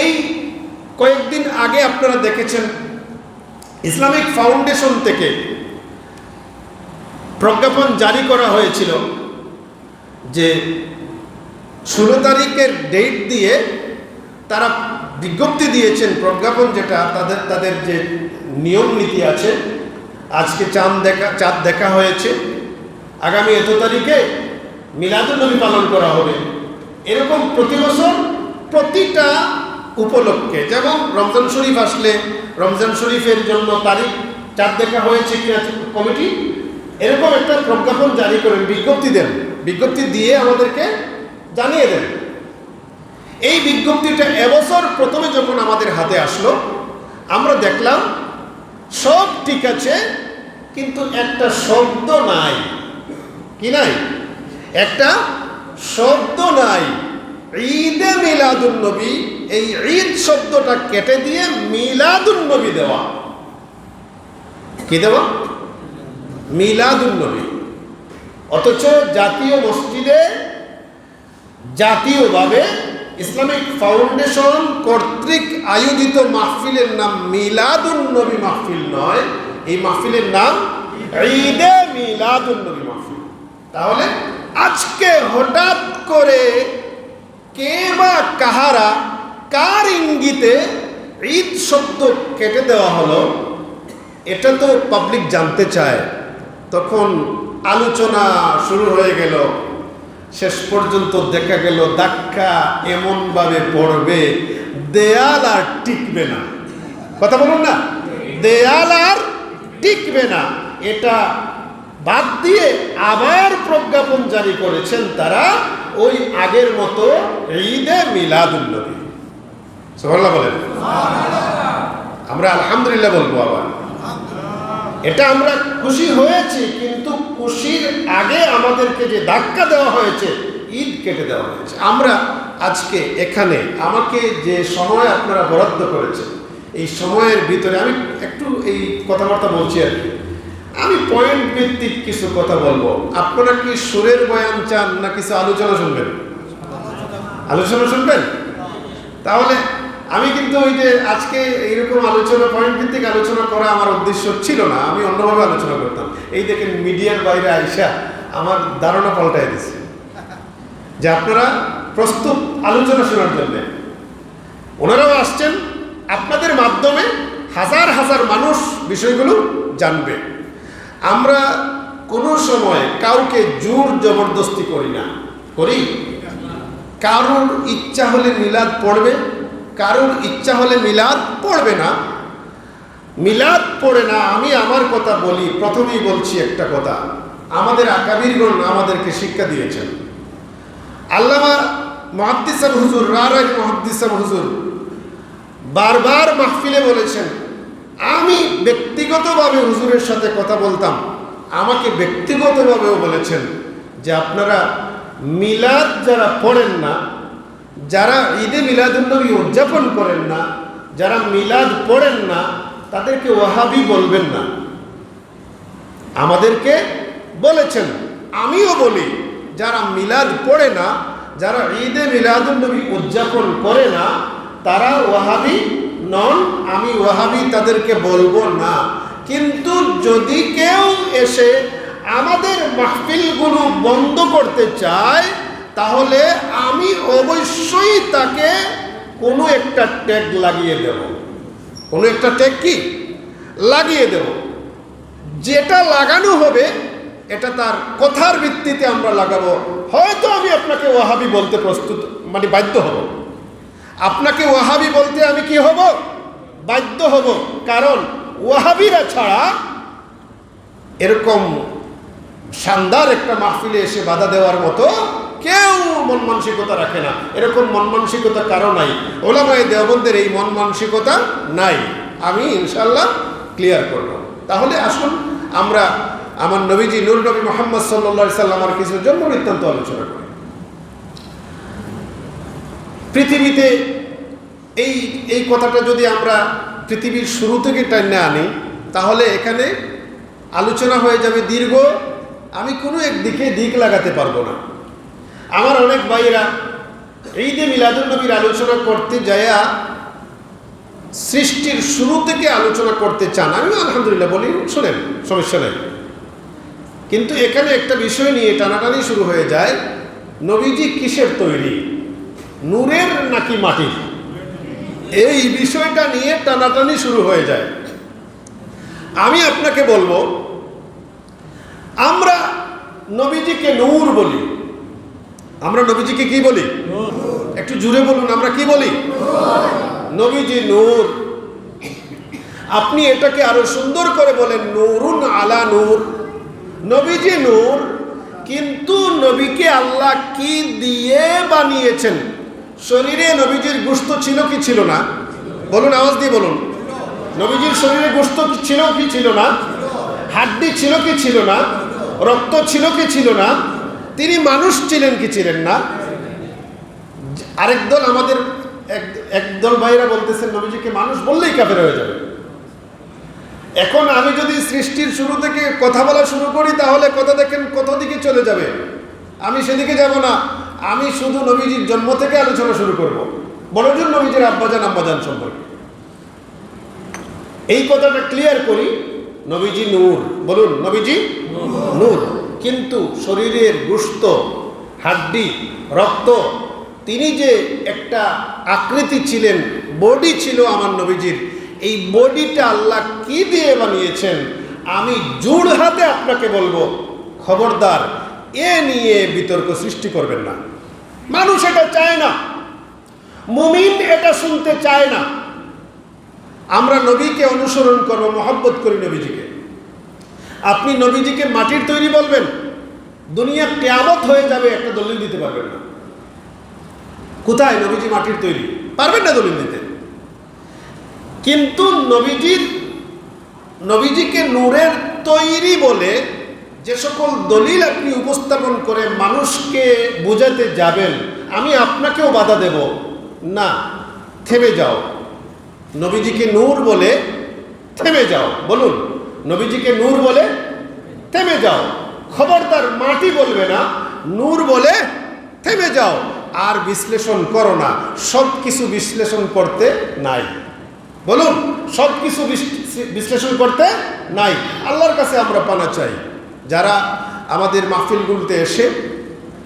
এই কয়েকদিন আগে আপনারা দেখেছেন ইসলামিক ফাউন্ডেশন থেকে প্রজ্ঞাপন জারি করা হয়েছিল যে 16 তারিখের ডেট দিয়ে তারা বিজ্ঞপ্তি দিয়েছেন, প্রজ্ঞাপন যেটা তাদের যে নিয়ম নীতি আছে। আজকে চাঁদ দেখা হয়েছে, আগামী এত তারিখে মিলাদুন্নবী পালন করা হবে। এরকম প্রতি বছর প্রতিটা উপলক্ষে, যেমন রমজান শরীফ আসলে রমজান শরীফের জন্য তারিখ চাঁদ দেখা হয়েছে কি কমিটি, এরকম একটা প্রজ্ঞাপন জারি করেন, বিজ্ঞপ্তি দেন, বিজ্ঞপ্তি দিয়ে আমাদেরকে জানিয়ে দেন। এই বিজ্ঞপ্তিটা এবছর প্রথমে যখন আমাদের হাতে আসলো, আমরা দেখলাম সব ঠিক আছে, কিন্তু একটা শব্দ নাই। কি নাই? একটা শব্দ নাই। ঈদে মিলাদুন্নবী, এই ঈদ শব্দটা কেটে দিয়ে মিলাদুন্নবী দেওয়া। কি দেওয়া? মিলাদুন্নবী। অথচ জাতীয় মসজিদে জাতীয়ভাবে ইসলামিক ফাউন্ডেশন কর্তৃক আয়োজিত মাহফিলের নাম মিলাদুন্নবী মাহফিল নয়, এই মাহফিলের নাম ঈদে মিলাদুন্নবী মাহফিল। তাহলে আজকে হঠাৎ করে কে বা কাহারা কার ইঙ্গিতে ঈদ শব্দ কেটে দেওয়া হলো, এটা তো পাবলিক জানতে চায়। তখন আলোচনা শুরু হয়ে গেল, শেষ পর্যন্ত দেখা গেল ধাক্কা এমনভাবে পড়বে দেয়াল আর টিকবে না। কথা বলুন না, দেয়াল আর টিকবে না। এটা বাদ দিয়ে আবার প্রজ্ঞাপন জারি করেছেন তারা ওই আগের মতো ঈদে মিলাদুন্নবী। সুবহানাল্লাহ বলেন। আমরা আলহামদুলিল্লাহ বলবো আবার। এটা আমরা খুশি হয়েছি, কিন্তু খুশির আগে আমাদেরকে যে ধাক্কা দেওয়া হয়েছে, ঈদ কেটে দেওয়া হয়েছে। আমরা আজকে এখানে আমাকে যে সময় আপনারা বরাদ্দ করেছেন, এই সময়ের ভিতরে আমি একটু এই কথাবার্তা বলছি আর কি। আমি পয়েন্ট ভিত্তিক কিছু কথা বলবো। আপনারা কি সুরের বয়ান চান না কিছু আলোচনা শুনবেন? আলোচনা শুনবেন? তাহলে আমি কিন্তু ওই যে আজকে এইরকম আলোচনা, পয়েন্ট ভিত্তিক আলোচনা করা আমার উদ্দেশ্য ছিল না, আমি অন্যভাবে আলোচনা করতাম। এই দেখেন মিডিয়ার বাইরে আইসা আমার ধারণা পাল্টাই দিচ্ছে যে আপনারা প্রস্তুত আলোচনা শোনার জন্য। ওনারাও আসছেন, আপনাদের মাধ্যমে হাজার হাজার মানুষ বিষয়গুলো জানবে। আমরা কোনো সময় কাউকে জোর জবরদস্তি করি না, করি? কারোর ইচ্ছা হলে মিলাদ পড়বে, কারোর ইচ্ছা হলে মিলাদ পড়বে না। মিলাদ পড়ে না। আমি আমার কথা বলি, প্রথমেই বলছি একটা কথা, আমাদের আকাবিরগণ আমাদেরকে শিক্ষা দিয়েছেন। আল্লামা মুহাদ্দিস সাহেব হুজুর, রারাই মুহাদ্দিস সাহেব হুজুর বারবার মাহফিলে বলেছেন, আমি ব্যক্তিগতভাবে হুজুরের সাথে কথা বলতাম, আমাকে ব্যক্তিগতভাবেও বলেছেন যে আপনারা মিলাদ যারা পড়েন না, যারা ঈদে মিলাদুন্নবী উদযাপন করেন না, যারা মিলাদ পড়েন না, তাদেরকে ওয়াহাবি বলবেন না। আমাদেরকে বলেছেন, আমিও বলি, যারা মিলাদ পড়ে না, যারা ঈদে মিলাদুন্নবী উদযাপন করে না, তারা ওয়াহাবি নন। আমি ওয়াহাবি তাদেরকে বলবো না। কিন্তু যদি কেউ এসে আমাদের মাহফিলগুলো বন্ধ করতে চায়, তাহলে আমি অবশ্যই তাকে কোনো একটা ট্যাগ লাগিয়ে দেব। কোনো একটা ট্যাগ কি লাগিয়ে দেব? যেটা লাগানো হবে এটা তার কথার ভিত্তিতে আমরা লাগাবো। হয়তো আমি আপনাকে ওয়াহাবি বলতে প্রস্তুত, মানে বাধ্য হব। আপনাকে ওয়াহাবি বলতে আমি কি হব? বাধ্য হব। কারণ ওয়াহাবিরা ছাড়া এরকম শানদার একটা মাহফিলে এসে বাধা দেওয়ার মতো কেউ মন মানসিকতা রাখে না। এরকম মন মানসিকতা কারো নাই। ওলামায়ে দেওবন্দের এই মন মানসিকতা নাই। আমি ইনশাল্লাহ ক্লিয়ার করব। তাহলে আসুন আমরা আমার নবীজি নূর নবী মুহাম্মদ সাল্লাল্লাহু আলাইহি সাল্লামের কিছু জন্ম বৃত্তান্ত আলোচনা করি। পৃথিবীতে এই কথাটা যদি আমরা পৃথিবীর শুরু থেকে টাইনে আনি, তাহলে এখানে আলোচনা হয়ে যাবে দীর্ঘ। আমি কোনো একদিকে দিক লাগাতে পারবো না। আমার অনেক ভাইয়েরা ঈদে মিলাদুন নবীর আলোচনা করতে যায়া সৃষ্টির শুরু থেকে আলোচনা করতে চান, আমি আলহামদুলিল্লাহ বলি, শোনেন, সমস্যা নেই। কিন্তু এখানে একটা বিষয় নিয়ে টানাটানি শুরু হয়ে যায়, নবীজি কিসের তৈরি, নূরের নাকি মাটির? এই বিষয়টা নিয়ে টানাটানি শুরু হয়ে যায়। আমি আপনাকে বলবো, আমরা নবীজিকে নূর বলি। আমরা নবীজিকে কি বলি? একটু জুড়ে বলুন, আমরা কি বলি? নবীজি নূর। আপনি এটাকে আরো সুন্দর করে বলেন নূরুন আলা নূর। নবীজি নূর, কিন্তু নবীকে আল্লাহ কি দিয়ে বানিয়েছেন? শরীরে নবীজির গোশত ছিল কি ছিল না? বলুন, আওয়াজ দিয়ে বলুন। নবীজির শরীরে গোশত ছিল কি ছিল না? হাড্ডি ছিল কি ছিল না? রক্ত ছিল কি ছিল না? তিনি মানুষ ছিলেন কি ছিলেন না? আরেক দল, আমাদের একদল ভাইরা বলতেছেন নবীজিকে মানুষ বললেই কাফের হয়ে যাবে। এখন আমি যদি সৃষ্টির শুরু থেকে কথা বলা শুরু করি, তাহলে কথা দেখেন কত দিকে চলে যাবে। আমি সেদিকে যাব না, আমি শুধু নবীজির জন্ম থেকে আলোচনা শুরু করব। বড়জন নবীজির আব্বাজান আম্মাজান সম্পর্কে এই কথাটা ক্লিয়ার করি। নবীজি নূর, বলুন নবীজি নূর, কিন্তু শরীরের গোশত, হাড্ডি, রক্ত, তিনি যে একটা আকৃতি ছিলেন, বডি ছিল আমার নবীজির, এই বডিটা আল্লাহ কি দিয়ে বানিয়েছেন আমি জোড় হাতে আপনাকে বলবো, খবরদার এ নিয়ে বিতর্ক সৃষ্টি করবেন না। মানুষ এটা চায় না, মুমিন এটা শুনতে চায় না। আমরা নবীকে অনুসরণ করবো, মহব্বত করি নবীজিকে। আপনি নবীজিকে মাটির তৈরি বলবেন, দুনিয়া কিয়ামত হয়ে যাবে, একটা দলিল দিতে পারবেন না। কোথায় নবীজি মাটির তৈরি? পারবেন না দলিল দিতে। কিন্তু নবীজিকে নূরের তৈরি বলে যে সকল দলিল আপনি উপস্থাপন করে মানুষকে বোঝাতে যাবেন, আমি আপনাকেও বাধা দেব না। থেমে যাও, নবীজিকে নূর বলে থেমে যাও। বলুন, নবীজিকে নূর বলে থেমে যাও। খবরদার মাটি বলবে না, নূর বলে থেমে যাও। আর বিশ্লেষণ করো না, সব কিছু বিশ্লেষণ করতে নাই। বলুন, সব কিছু বিশ্লেষণ করতে নাই। আল্লাহর কাছে আমরা পানা চাই। যারা আমাদের মাহফিলগুলোতে এসে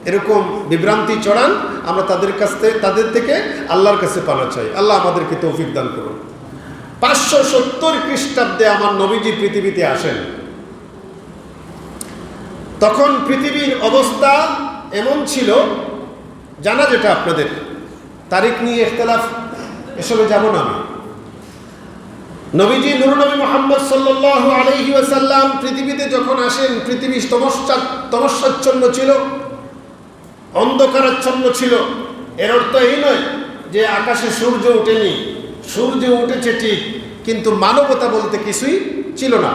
এরকম বিভ্রান্তি চড়ান, আমরা তাদের থেকে আল্লাহর কাছে পানা চাই। আল্লাহ আমাদেরকে তৌফিক দান করুন। 570 খ্রিস্টাব্দে আমার নবীজি পৃথিবীতে আসেন। তখন পৃথিবীর অবস্থা এমন ছিল, জানা যেটা আপনাদের, তারিখ নিয়ে ইখতিলাফ, এসবে যাব না আমি। নবীজি নূর নবী মুহাম্মদ সাল্লাল্লাহু আলাইহি ওয়াসাল্লাম পৃথিবীতে যখন আসেন, পৃথিবী তমস্যাচ্ছন্ন ছিল, অন্ধকারাচ্ছন্ন ছিল। এর অর্থ এই নয় যে আকাশে সূর্য ওঠেনি, সূর্য উঠেছে ঠিক, কিন্তু মানবতা বলতে কিছুই ছিল না।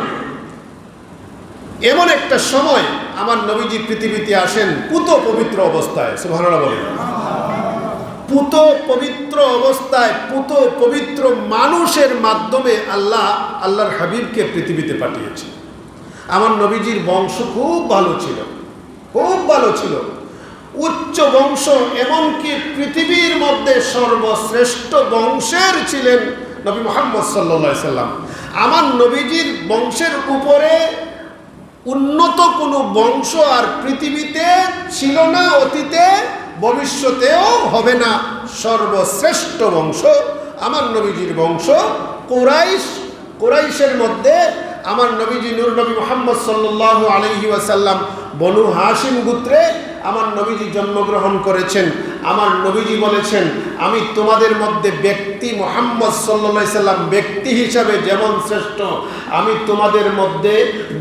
এমন একটা সময় আমার নবীজি পৃথিবীতে আসেন পুত পবিত্র অবস্থায়। সুবহানাল্লাহ বলেন। পুত পবিত্র অবস্থায়, পুত পবিত্র মানুষের মাধ্যমে আল্লাহর হাবিবকে পৃথিবীতে পাঠিয়েছে। আমার নবীজির বংশ খুব ভালো ছিল, খুব ভালো ছিল, উচ্চ বংশ। এমনকি পৃথিবীর মধ্যে সর্বশ্রেষ্ঠ বংশের ছিলেন নবী মুহাম্মদ সাল্লাল্লাহু আলাইহি সাল্লাম। আমার নবীজির বংশের উপরে উন্নত কোনো বংশ আর পৃথিবীতে ছিল না, অতীতে ভবিষ্যতেও হবে না। সর্বশ্রেষ্ঠ বংশ আমার নবীজির বংশ কুরাইশ। কুরাইশের মধ্যে আমার নবীজি নূর নবী মুহাম্মদ সাল্লাল্লাহু আলাইহি ওয়াসাল্লাম বনু হাশিম গোত্রে আমার নবীজি জন্মগ্রহণ করেছেন। আমার নবীজি বলেছেন, আমি তোমাদের মধ্যে ব্যক্তি মুহাম্মদ সাল্লাল্লাহু আলাইহি সাল্লাম ব্যক্তি হিসাবে যেমন শ্রেষ্ঠ, আমি তোমাদের মধ্যে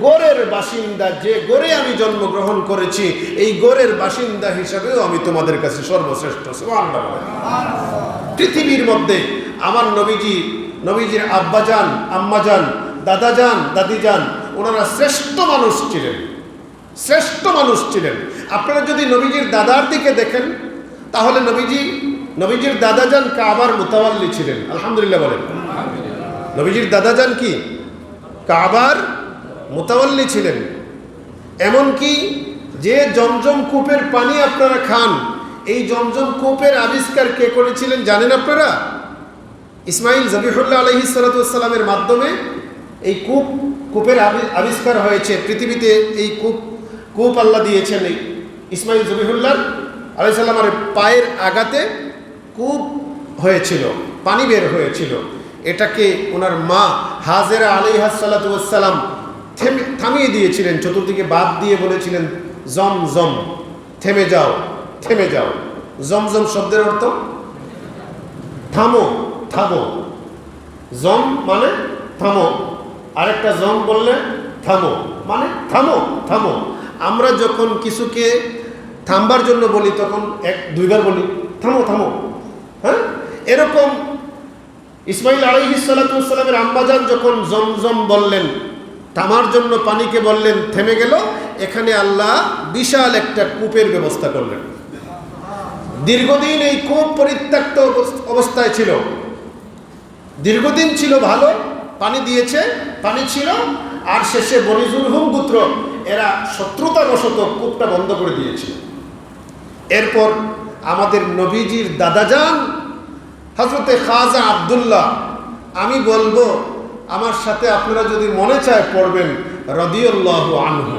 গড়ের বাসিন্দা, যে গড়ে আমি জন্মগ্রহণ করেছি, এই গড়ের বাসিন্দা হিসাবেও আমি তোমাদের কাছে সর্বশ্রেষ্ঠ। সুবহানাল্লাহ। পৃথিবীর মধ্যে আমার নবীজির আব্বাজান, আম্মাজান, দাদাজান, দাদিজান, ওনারা শ্রেষ্ঠ মানুষ ছিলেন, শ্রেষ্ঠ মানুষ ছিলেন। আপনারা যদি নবীজির দাদার দিকে দেখেন, তাহলে নবীজির দাদাজান কাবার মুতাওয়াল্লি ছিলেন। আলহামদুলিল্লাহ বলেন। নবীজির দাদাজান কি কাবার মুতাওয়াল্লি ছিলেন। এমনকি যে জমজম কূপের পানি আপনারা খান, এই জমজম কূপের আবিষ্কার কে করেছিলেন জানেন আপনারা? ইসমাইল জবিহুল্লাহ আলাইহিস সালামের মাধ্যমে এই কূপের আবিষ্কার হয়েছে পৃথিবীতে। এই কূপ আল্লাহ দিয়েছেন এই ইসমাইল জবিহুল্লাহ আলাইহিস সালামের পায়ের আঘাতে কূপ হয়েছিল, পানি বের হয়েছিল। এটাকে ওনার মা হাজেরা আলাইহাস সালাম থামিয়ে দিয়েছিলেন, চতুর্দিকে বাদ দিয়ে বলেছিলেন জম জম, থেমে যাও থেমে যাও। জমজম শব্দের অর্থ থামো থামো, জম মানে থামো, আরেকটা জম বললে থামো মানে থামো থামো। আমরা যখন কিছুকে থামবার জন্য বলি তখন দুইবার বলি থামো থামো, হ্যাঁ? এরকম ইসমাইল আলাইহিস সালামের আম্মাজান যখন জমজম বললেন, থামার জন্য পানিকে বললেন, থেমে গেল। এখানে আল্লাহ বিশাল একটা কূপের ব্যবস্থা করলেন। দীর্ঘদিন এই কূপ পরিত্যক্ত অবস্থায় ছিল, দীর্ঘদিন ছিল, ভালো পানি দিয়েছে, পানি ছিল, আর শেষে বনি জুরহুম গোত্র এরা শত্রুতাবশত কূপটা বন্ধ করে দিয়েছিল। এরপর আমাদের নবীজির দাদাজান হযরতে খাজা আব্দুল্লাহ, আমি বলবো আমার সাথে আপনারা যদি মনে চায় পড়বেন রাদিয়াল্লাহু আনহু।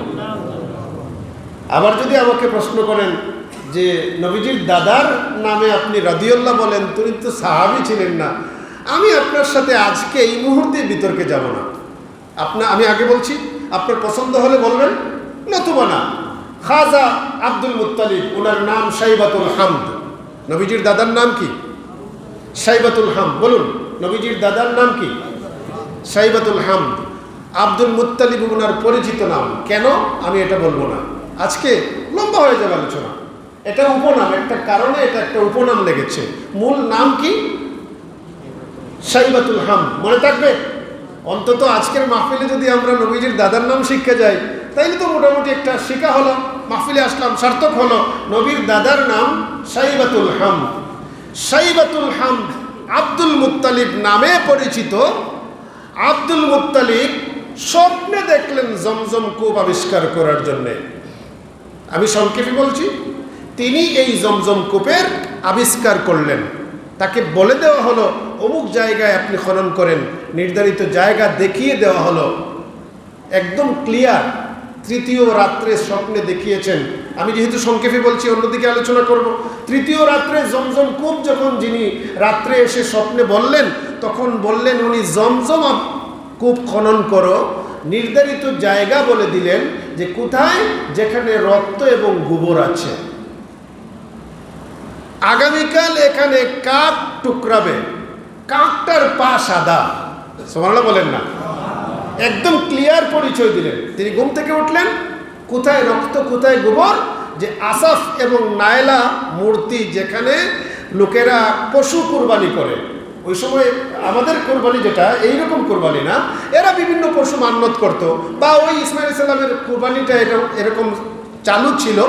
আবার যদি আমাকে প্রশ্ন করেন যে নবীজির দাদার নামে আপনি রাদিয়াল্লাহ বলেন, তিনি তো সাহাবী ছিলেন না, আমি আপনার সাথে আজকে এই মুহূর্তে বিতর্কে যাব না। আমি আগে বলছি, আপনার পছন্দ হলে বলবেন, নতুবা না। খাজা আব্দুল মুত্তালিব, ওনার নাম শাইবাতুল হামদ। নবীজির দাদার নাম কি? শাইবাতুল হামদ। বলুন, নবীজির দাদার নাম কি? শাইবাতুল হামদ। আব্দুল মুত্তালিব ওনার পরিচিত নাম। কেন আমি এটা বলবো না, আজকে লম্বা হয়ে যাবে আলোচনা। এটা উপনাম, একটা কারণে এটা একটা উপনাম লেগেছে। মূল নাম কি? শাইবাতুল হামদ। মনে থাকবে অন্তত আজকের মাহফিলে যদি আমরা নবীজির দাদার নাম শিখে যাই, তাইলে তো মোটামুটি একটা শিখা হলো, মাহফিলে আসলাম, সার্থক হলো। নবীর দাদার নাম শাইবাতুল হামদ। শাইবাতুল হামদ আব্দুল মুত্তালিব নামে পরিচিত। আব্দুল মুত্তালিব স্বপ্নে দেখলেন জমজম কূপ আবিষ্কার করার জন্যে। আমি সংক্ষেপে বলছি, তিনি এই জমজম কূপের আবিষ্কার করলেন। তাকে বলে দেওয়া হলো অমুক জায়গায় আপনি খনন করেন, নির্ধারিত জায়গা দেখিয়ে দেওয়া হলো, একদম ক্লিয়ার। তৃতীয় রাত্রে স্বপ্নে দেখিয়েছেন। আমি যেহেতু সংক্ষেপে বলছি, অন্যদিকে আলোচনা করব। তৃতীয় রাত্রে জমজম কূপ যখন যিনি রাত্রে এসে স্বপ্নে বললেন, তখন বললেন উনি জমজম কূপ খনন করো, নির্ধারিত জায়গা বলে দিলেন যে কোথায়, যেখানে রক্ত এবং গোবর আছে। আগামীকাল এখানে কাক টুকরাবে, কাকটার পা সাদা। সুবহানাল্লাহ বলেন না? একদম ক্লিয়ার পরিচয় দিলেন। তিনি ঘুম থেকে উঠলেন, কোথায় রক্ত কোথায় গোবর, যে আসাফ এবং নায়লা মূর্তি যেখানে লোকেরা পশু কুরবানি করে। ওই সময় আমাদের কোরবানি যেটা, এইরকম কোরবানি না, এরা বিভিন্ন পশু মান্যত করত, বা ওই ইসমাইল সালামের কোরবানিটা এরকম চালু ছিল,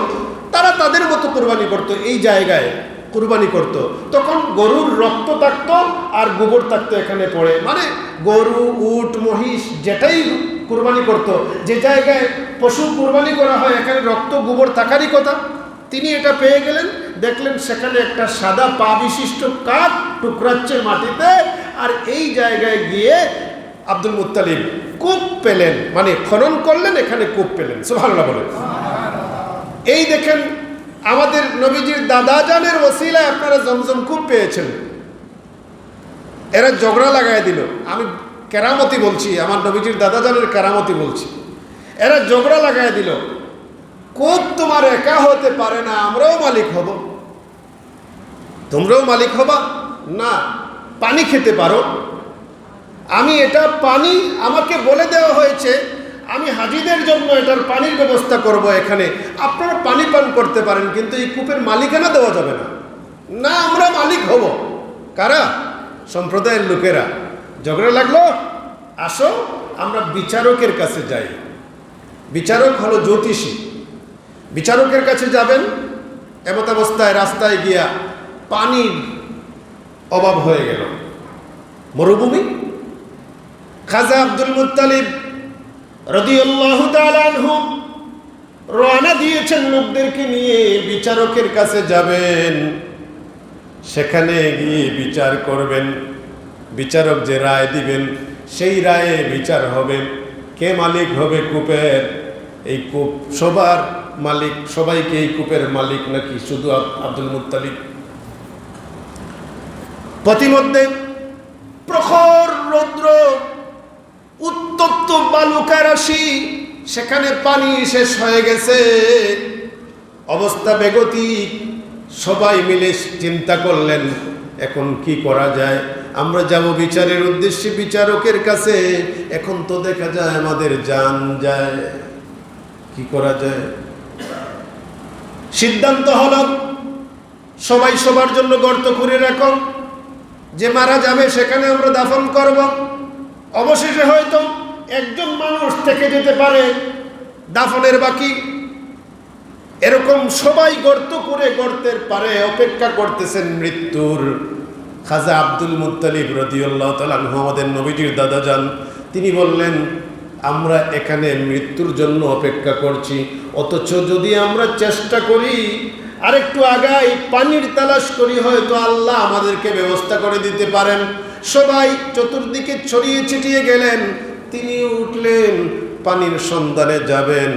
তারা তাদের মতো কোরবানি করত, এই জায়গায় কুরবানি করত। তখন গরুর রক্ত থাকতো আর গোবর থাকতো এখানে পড়ে, মানে গরু, উট, মহিষ যেটাই কুরবানি করত, যে জায়গায় পশু কুরবানি করা হয় এখানে রক্ত গোবর থাকারই কথা। তিনি এটা পেয়ে গেলেন, দেখলেন সেখানে একটা সাদা পা বিশিষ্ট কাক টুকরাচ্ছে মাটিতে, আর এই জায়গায় গিয়ে আব্দুল মুত্তালিব কূপ পেলেন, মানে খনন করলেন, এখানে কূপ পেলেন। সুবহানাল্লাহ বলেন। এই দেখেন, আমাদের নবীজির দাদাজানের ওসিলায় আপনারা জমজম কূপ পেয়েছেন। এরা ঝগড়া লাগায় দিল। আমি কেরামতি বলছি, আমার নবীজির দাদাজানের কেরামতি বলছি। এরা ঝগড়া লাগায় দিল, কূপ তোমার একা হতে পারে না, আমরাও মালিক হব। তোমরাও মালিক হবা না, পানি খেতে পারো। আমি এটা পানি, আমাকে বলে দেওয়া হয়েছে আমি হাজিদের জন্য এটার পানির ব্যবস্থা করব, এখানে আপনারা পানি পান করতে পারেন, কিন্তু এই কূপের মালিকানা দেওয়া যাবে না। না, আমরা মালিক হব। কারা? সম্প্রদায়ের লোকেরা। ঝগড়া লাগলো, আসো আমরা বিচারকের কাছে যাই। বিচারক হলো জ্যোতিষী। বিচারকের কাছে যাবেন, এমত অবস্থায় রাস্তায় গিয়া পানির অভাব হয়ে গেল, মরুভূমি। খাজা আব্দুল মুত্তালিব রাদিয়াল্লাহু তাআলা আনহু রওনা দিয়েছেন লোকদেরকে নিয়ে, বিচারকের কাছে যাবেন, সেখানে গিয়ে বিচার করবেন। বিচারক যে রায় দিবেন সেই রায়ে বিচার হবে। কে মালিক হবে কূপের? এই কূপ সবার মালিক, সবাইকে এই কূপের মালিক নাকি শুধু আব্দুল মুত্তালিব? পথিমধ্যে প্রখর রৌদ্র, উত্তপ্ত বালুকা রাশি, সেখানে পানি শেষ হয়ে গেছে, অবস্থা বেগতিক। সবাই মিলে চিন্তা করলেন এখন কি করা যায়। আমরা যাব বিচারের উদ্দেশ্যে বিচারকের কাছে, এখন তো দেখা যায় আমাদের জান যায়, কি করা যায়? সিদ্ধান্ত হলো সবাই সবার জন্য গর্ত করে রাখো, যে মারা যাবে সেখানে আমরা দাফন করব। অবশেষে হয়তো একজন মানুষ থেকে যেতে পারে দাফনের বাকি। এরকম সবাই গর্ত করে গর্তের পারে অপেক্ষা করতেছেন মৃত্যুর। খাজা আব্দুল মুত্তালিব রাদিয়াল্লাহু তাআলা আনহু, আমাদের নবীজির দাদা যান, তিনি বললেন আমরা এখানে মৃত্যুর জন্য অপেক্ষা করছি, অথচ যদি আমরা চেষ্টা করি আরেকটু আগাই পানির তালাশ করি, হয়তো আল্লাহ আমাদেরকে ব্যবস্থা করে দিতে পারেন। সবাই চতুর্দিকে ছড়িয়ে ছিটিয়ে গেলেন। তিনি উঠলেন, পানির সন্ধানে যাবেন।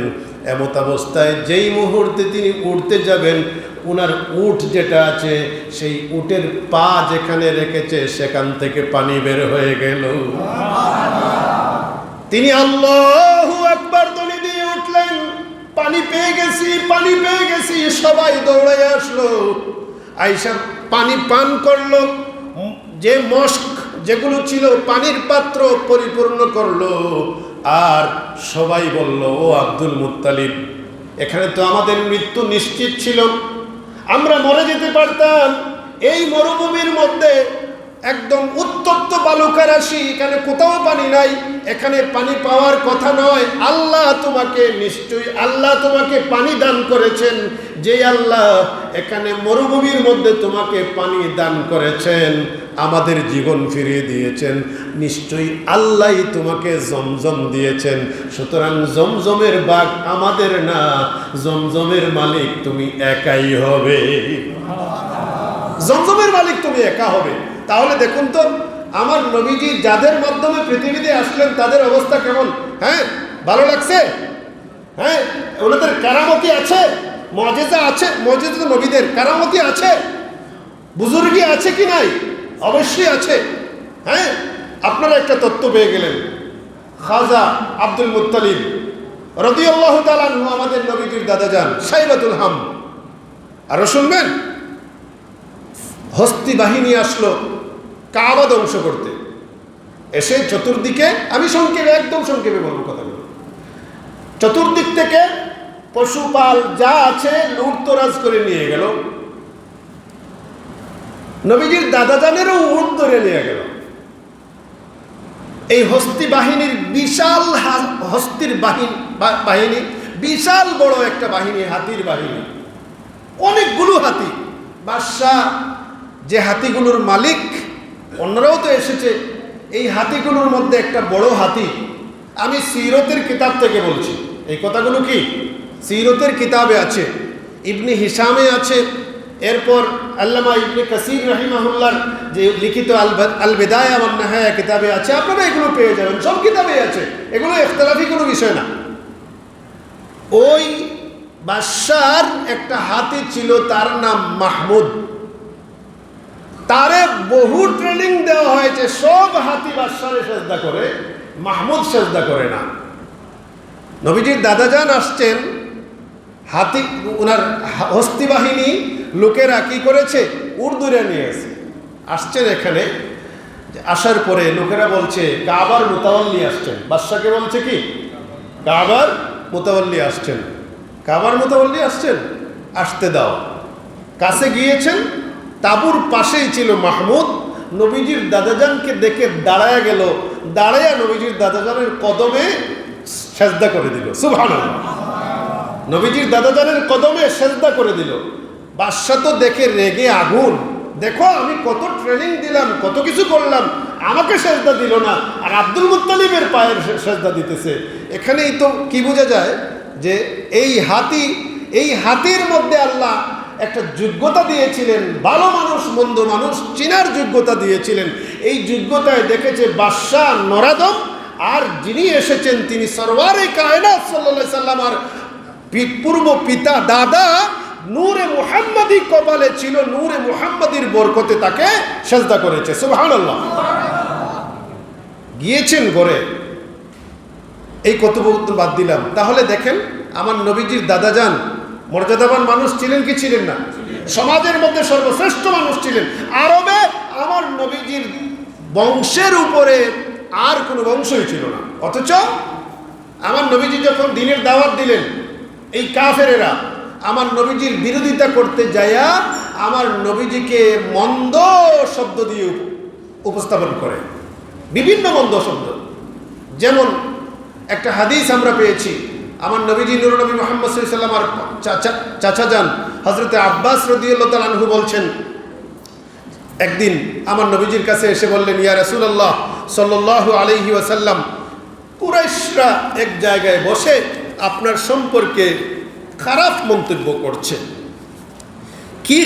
এমত অবস্থায় যেই মুহূর্তে তিনি উঠতে যাবেন, ওনার উট যেটা আছে সেই উটের পা যেখানে রেখেছে সেখান থেকে পানি বের হয়ে গেল। তিনি আল্লাহু আকবার ধ্বনি দিয়ে উঠলেন, পানি পেয়ে গেছি, পানি পেয়ে গেছি। সবাই দৌড়ে আসলো, আয়েশা পানি পান করলো, যে মস্ক যেগুলো ছিল পানির পাত্র পরিপূর্ণ করলো। আর সবাই বলল, ও আব্দুল মুত্তালিব, এখানে তো আমাদের মৃত্যু নিশ্চিত ছিল, আমরা মরে যেতে পারতাম। এই মরুভূমির মধ্যে একদম উত্তপ্ত বালুকা রাশি, এখানে কোথাও পানি নাই, এখানে পানি পাওয়ার কথা নয়। আল্লাহ তোমাকে, নিশ্চয়ই আল্লাহ তোমাকে পানি দান করেছেন। যে আল্লাহ এখানে মরুভূমির মধ্যে তোমাকে পানি দান করেছেন, আমাদের জীবন ফিরিয়ে দিয়েছেন, নিশ্চয়ই আল্লাহই তোমাকে জমজম দিয়েছেন। সুতরাং জমজমের বাগ আমাদের না, জমজমের মালিক তুমি একাই হবে। জমজমের মালিক তুমি একা হবে। তাহলে দেখুন তো আমার নবীজি যাদের মাধ্যমে পৃথিবীতে আসলেন তাদের অবস্থা কেমন? হ্যাঁ, ভালো লাগছে? হ্যাঁ, ওনাদের কারামতি আছে, মুজিজা আছে। মুজিজা তো নবীদের, কারামতি আছে, বুজুর্গি আছে কি নাই? অবশ্যই আছে। হ্যাঁ, আপনারা একটা তথ্য পেয়ে গেলেন, খাজা আব্দুল মুত্তালিব রাদিয়াল্লাহু তাআলা আনহু, আমাদের নবীজির দাদা যান, সাইবাতুল হাম। আরো শুনবেন, হস্তি বাহিনী আসলো কাবা ধ্বংস করতে। এসে চতুর্দিকে, আমি সংক্ষেপে, একদম সংক্ষেপে বলবো কথাগুলো, চতুর্দিক থেকে পশুপাল যা আছে লুটতরাজ করে নিয়ে গেল। নবীজির দাদা জানেরও উট ধরে নিয়ে গেল। এই হস্তি বাহিনীর বিশাল, হস্তির বাহিনী বিশাল বড় একটা বাহিনী, হাতির বাহিনী, অনেকগুলো হাতি। বাদশাহ যে হাতিগুলোর মালিক, অন্যরাও তো এসেছে, এই হাতিগুলোর মধ্যে একটা বড় হাতি। আমি সিরতের কিতাব থেকে বলছি, এই কথাগুলো কি সিরতের কিতাবে আছে, ইবনে হিশামে আছে, এরপর আল্লামা ইবনে কাসির রাহিমাহুল্লাহর যে লিখিত আল বিদায়া ওয়ান নিহায়া কিতাবে আছে। আপনারা এগুলো পেয়ে যাবেন, সব কিতাবে আছে, এগুলো ইখতিলাফি কোনো বিষয় না। ওই বাদশার একটা হাতি ছিল, তার নাম মাহমুদ। তারে বহু ট্রেনিং দেওয়া হয়েছে, সব হাতি বাদশারে সেজদা করে, মাহমুদ সেজদা করে না। নবীজির দাদাজান আসছেন, হাতি, ওনার হস্তি বাহিনী লোকেরা কি করেছে, উর্দুরে নিয়ে এসে আসছেন এখানে। আসার পরে লোকেরা বলছে কাবার মুতাওয়াল্লি আসছেন। বাদশাকে বলছে কি, কাবার মুতাওয়াল্লি আসছেন, কাবার মুতাওয়াল্লি আসছেন, আসতে দাও। কাছে গিয়েছেন, তাঁবুর পাশেই ছিল মাহমুদ। নবীজির দাদাজানকে দেখে দাঁড়ায় গেল, দাঁড়াইয়া নবীজির দাদাজানের কদমে সেজদা করে দিল। সুবহানাল্লাহ, নবীজির দাদাজানের কদমে সেজদা করে দিল। বাদশা তো দেখে রেগে আগুন, দেখো আমি কত ট্রেনিং দিলাম, কত কিছু করলাম, আমাকে সেজদা দিল না, আর আব্দুল মুত্তালিবের পায়ের সেজদা দিতেছে। এখানেই তো কি বোঝা যায়, যে এই হাতির মধ্যে আল্লাহ একটা যোগ্যতা দিয়েছিলেন, ভালো মানুষ মন্দ মানুষ চিনার যোগ্যতা দিয়েছিলেন। এই যোগ্যতায় দেখেছে বাদশাহ নরাদম, আর যিনি এসেছেন তিনি সরওয়ারে কায়নাত সাল্লাল্লাহু আলাইহি সাল্লাম আর পূর্ব পিতা দাদা নূরে মুহাম্মাদি কপালে ছিল, নূরে মুহাম্মাদির বরকতে তাকে সেজদা করেছে। সুবহানাল্লাহ। গিয়েছেন ঘরে, এই কথোপকথন বাদ দিলাম। তাহলে দেখেন আমার নবীজির দাদাজান মর্যাদাবান মানুষ ছিলেন কি ছিলেন না? সমাজের মধ্যে সর্বশ্রেষ্ঠ মানুষ ছিলেন। আরবে আমার নবীজির বংশের উপরে আর কোনো বংশই ছিল না। অথচ আমার নবীজি যখন দ্বীনের দাওয়াত দিলেন, এই কাফেরেরা আমার নবীজির বিরোধিতা করতে যায়া আমার নবীজিকে মন্দ শব্দ দিয়ে উপস্থাপন করে, বিভিন্ন মন্দ শব্দ। যেমন একটা হাদিস আমরা পেয়েছি, আমার নবীজি নূর নবী মুহাম্মদ সাল্লাল্লাহু আলাইহি ওয়াসাল্লাম আর চাচা যান হযরতে আব্বাস রাদিয়াল্লাহু তাআলা আনহু বলছেন, একদিন আমার নবীজির কাছে এসে বললেন, ইয়া রাসূলুল্লাহ সাল্লাল্লাহু আলাইহি ওয়াসাল্লাম, কুরাইশরা এক জায়গায় বসে আপনার সম্পর্কে খারাপ মন্তব্য করছে। কি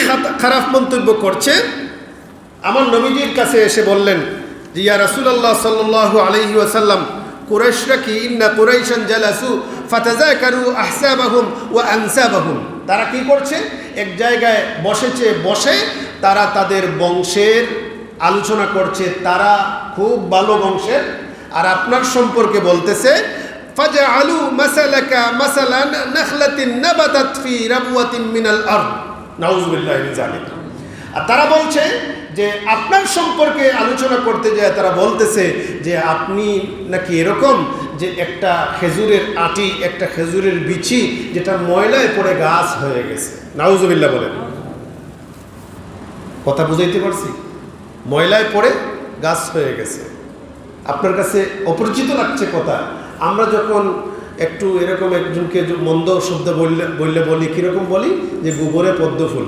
খারাপ মন্তব্য করছে? আমার নবীজির কাছে এসে বললেন যে, ইয়া রাসূলুল্লাহ সাল্লাল্লাহু আলাইহি ওয়াসাল্লাম, কুরাইশরা কি ইন্না কুরাইশান জালাসু ফাতাযাকারু আহসাবাহুম ওয়া আনসাবাহুম, তারা কি করছে? এক জায়গায় বসেছে, বসে তারা তাদের বংশের আলোচনা করছে, তারা খুব ভালো বংশের, আর আপনার সম্পর্কে বলতেছে ফাজআলু মাসালাকা মাসালান নাখলাতিন নাবাতাত ফি রাবওয়াতিন মিনাল আরদ, নাউযুবিল্লাহি মিন যালিক। আর তারা বলছে যে আপনার সম্পর্কে আলোচনা করতে যায় তারা বলতেছে যে আপনি নাকি এরকম যে একটা খেজুরের আটি, একটা খেজুরের বিচি যেটা ময়লায় পড়ে গাছ হয়ে গেছে। নাউযুবিল্লাহ বলেন। কথা বুঝাইতে পারছি? ময়লায় পড়ে গাছ হয়ে গেছে। আপনার কাছে অপরিচিত লাগছে কথা। আমরা যখন একটু এরকম একজনকে মন্দ শব্দ বললে বলি কীরকম বলি? যে গোবরে পদ্ম ফুল।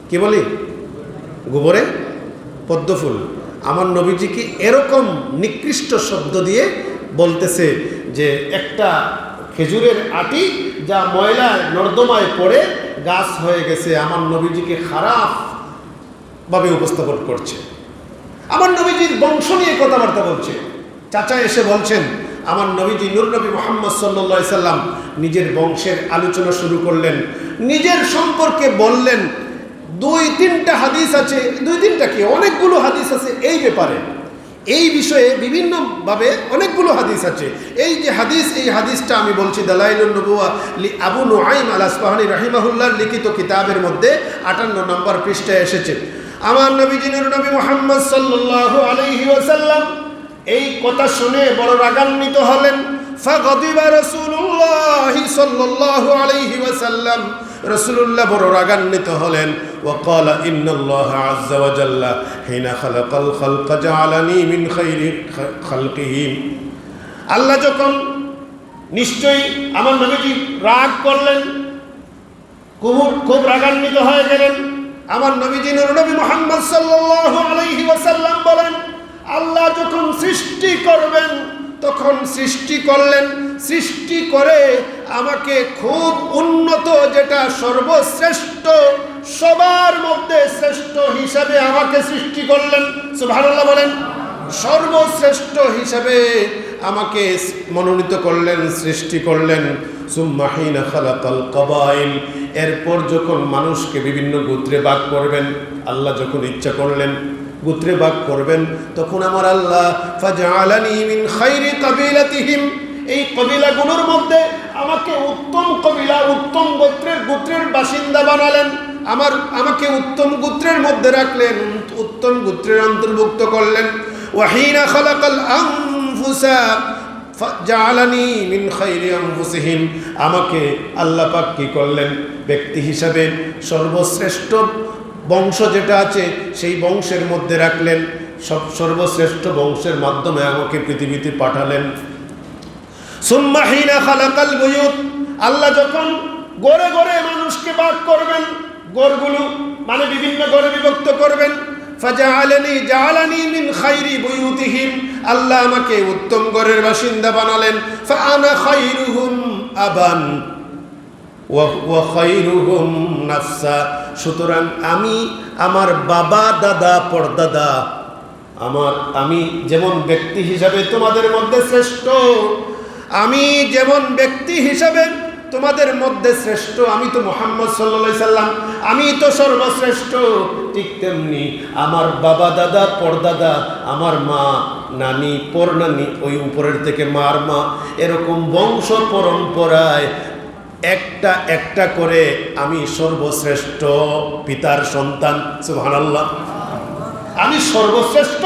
কি বলি? গোবরে পদ্ম ফুল। আমার নবীজিকে এরকম নিকৃষ্ট শব্দ দিয়ে বলতেছে যে একটা খেজুরের আটি যা ময়লায় নর্দমায় পড়ে গাছ হয়ে গেছে, আমার নবীজিকে খারাপভাবে উপস্থাপন করছে। আমার নবীজির বংশ নিয়ে কথাবার্তা বলছে। চাচা এসে বলছেন, আমার নবীজি নূর নবী মুহাম্মদ সাল্লাল্লাহু আলাইহি সাল্লাম নিজের বংশের আলোচনা শুরু করলেন, নিজের সম্পর্কে বললেন। 2-3টা হাদিস আছে, 2-3টা কি অনেকগুলো হাদিস আছে এই ব্যাপারে, এই বিষয়ে বিভিন্নভাবে অনেকগুলো হাদিস আছে। এই যে হাদিস, এই হাদিসটা আমি বলছি দালাইলুন নবুওয়া আবু নুআইম আল আসবাহানী রাহিমাহুল্লাহর লিখিত কিতাবের মধ্যে 58 নম্বর পৃষ্ঠায় এসেছে। আমার নবীজি নূর নবী মুহাম্মদ সাল্লাল্লাহু আলাইহি ওয়াসাল্লাম এই কথা শুনে বড় রাগান্বিত হলেন। ফাগাদিবা রাসূলুল্লাহ সাল্লাল্লাহু আলাইহি ওয়াসাল্লাম, রাসূলুল্লাহ বড় রাগান্বিত হলেন। ওয়াকালা ইন্নাল্লাহা আযজা ওয়া জাল্লা হিনা খালাকাল খালকা জাআলানি মিন খাইরি খালকিহি। আল্লাহ যখন নিশ্চয়ই আমার নবীজি রাগ করলেন, খুব রাগান্বিত হয়ে গেলেন। আমার নবীজি নূর নবী মুহাম্মদ সাল্লাল্লাহু আলাইহি ওয়াসাল্লাম বলেন, আল্লাহ যখন সৃষ্টি করবেন তখন সৃষ্টি করলেন, সৃষ্টি করে আমাকে খুব উন্নত, যেটা সর্বশ্রেষ্ঠ, সবার মধ্যে শ্রেষ্ঠ হিসাবে আমাকে সৃষ্টি করলেন। সুবহানাল্লাহ বলেন। সর্বশ্রেষ্ঠ হিসাবে আমাকে মনোনীত করলেন, সৃষ্টি করলেন। সুম্মা হিনা খালাকাল কাবাইল, এরপর যখন মানুষকে বিভিন্ন গোত্রে ভাগ করবেন, আল্লাহ যখন ইচ্ছা করলেন গোত্রে ভাগ করবেন, তখন আমার আল্লাহ ফাজআলানি মিন খাইরি কাবিলাতিহিম, এই কবিলাগুলোর মধ্যে আমাকে উত্তম কবিলা, উত্তম গোত্রের বাসিন্দা বানালেন। আমাকে উত্তম গোত্রের মধ্যে রাখলেন, উত্তম গোত্রের অন্তর্ভুক্ত করলেন। ওয়াহিনা খালাকাল আনফুসা ফাজআলানি মিন খাইরি আনফুসিহিম, আমাকে আল্লাহ পাক কি করলেন? ব্যক্তি হিসাবে সর্বশ্রেষ্ঠ বংশ যেটা আছে সেই বংশের মধ্যে রাখলেন। সর্বশ্রেষ্ঠ বংশের মাধ্যমে আমাকে পৃথিবীতে পাঠালেন। সুম্মা হিনা খালাকাল বুয়ুত, আল্লাহ যখন গড়ে গড়ে মানুষকে ভাগ করবেন, গড়গুলো মানে বিভিন্ন গড়ে বিভক্ত করবেন। জাআলানি মিন খাইরি বুয়ুতিহিম, আল্লাহ আমাকে উত্তম গড়ের বাসিন্দা বানালেন। ফাআনা খাইরুহুম আবান, ওয়া খায়রুহুম নাফসা। সুতরাং আমি আমার বাবা দাদা পরদাদা আমি যেমন ব্যক্তি হিসাবে তোমাদের মধ্যে শ্রেষ্ঠ, আমি যেমন ব্যক্তি হিসাবে তোমাদের মধ্যে শ্রেষ্ঠ, আমি তো মুহাম্মদ সাল্লাল্লাহু আলাইহি সাল্লাম, আমি তো সর্বশ্রেষ্ঠ, ঠিক তেমনি আমার বাবা দাদা পরদাদা, আমার মা নানি পরনানি, ওই উপরের থেকে মার মা, এরকম বংশ পরম্পরায় একটা একটা করে আমি সর্বশ্রেষ্ঠ পিতার সন্তান। সুবহানাল্লাহ। আমি সর্বশ্রেষ্ঠ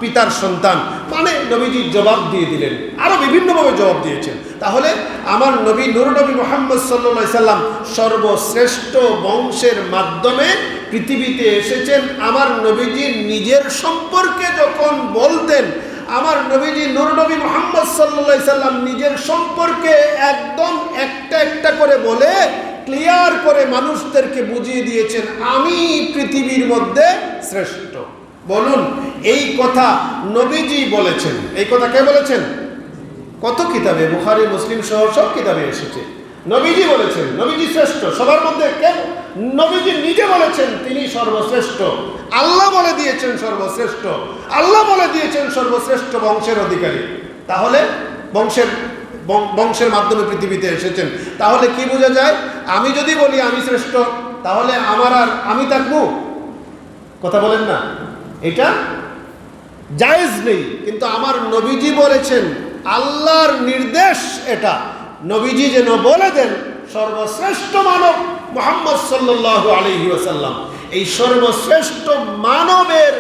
পিতার সন্তান, মানে নবীজি জবাব দিয়ে দিলেন, আরো বিভিন্নভাবে জবাব দিয়েছেন। তাহলে আমার নবী নূর নবী মুহাম্মদ সাল্লাল্লাহু আলাইহি সাল্লাম সর্বশ্রেষ্ঠ বংশের মাধ্যমে পৃথিবীতে এসেছেন। আমার নবীজি নিজের সম্পর্কে যখন বলতেন, আমার নবীজি নূর নবী মুহাম্মদ সাল্লাল্লাহু আলাইহি সাল্লাম নিজের সম্পর্কে একদম একটা একটা করে বলে ক্লিয়ার করে মানুষদেরকে বুঝিয়ে দিয়েছেন, আমি পৃথিবীর মধ্যে শ্রেষ্ঠ। বলুন, এই কথা নবীজি বলেছেন। এই কথা কে বলেছেন? কত কিতাবে, বুখারী মুসলিম সহ সব কিতাবে এসেছে। নবীজি বলেছেন, নবীজি শ্রেষ্ঠ সবার মধ্যে। কেন? নবীজি নিজে বলেছেন তিনি সর্বশ্রেষ্ঠ। আল্লাহ বলে দিয়েছেন সর্বশ্রেষ্ঠ। আল্লাহ বলে দিয়েছেন সর্বশ্রেষ্ঠ বংশের অধিকারী। তাহলে বংশের মাধ্যমে পৃথিবীতে এসেছেন। তাহলে কি বোঝা যায়? আমি যদি বলি আমি শ্রেষ্ঠ, তাহলে আমার আর আমি থাকবো? কথা বলেন না, এটা জায়েজ নেই। কিন্তু আমার নবীজি বলেছেন, আল্লাহর নির্দেশ এটা, নবীজি যেন বলে দেন সর্বশ্রেষ্ঠ মানব মুহাম্মদ সাল্লাল্লাহু আলাইহি ওয়াসাল্লাম। এই সর্বশ্রেষ্ঠ মানবের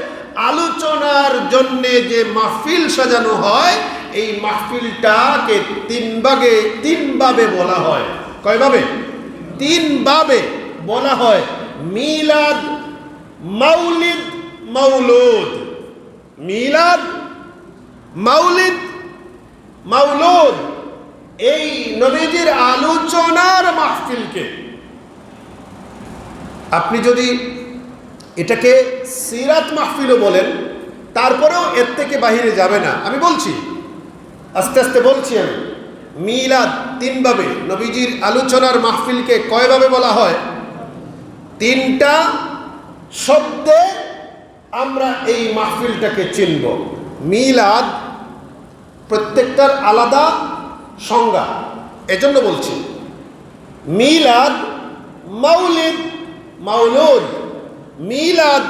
আলোচনার জন্য যে মাহফিল সাজানো হয়, এই মাহফিলটাকে তিন ভাবে বলা হয়। কয়ভাবে? তিন ভাবে বলা হয়। মিলাদ, মাউলিদ, মাউলুদ। মিলাদ, মাউলিদ, মাউলুদ, এই নবীজির আলোচনার মাহফিলকে আপনি যদি এটাকে সিরাত মাহফিলও বলেন, তারপরেও এর থেকে বাহিরে যাবে না। আমি বলছি, আস্তে আস্তে বলছি আমি। মিলাদ তিনভাবে, নবীজির আলোচনার মাহফিলকে কয়ভাবে বলা হয়? তিনটা শব্দে আমরা এই মাহফিলটাকে চিনব। মিলাদ প্রত্যেকটার আলাদা সংজ্ঞা, এজন্য বলছি। মিলাদ, মাউলিদ, মাউলুদ। মিলাদ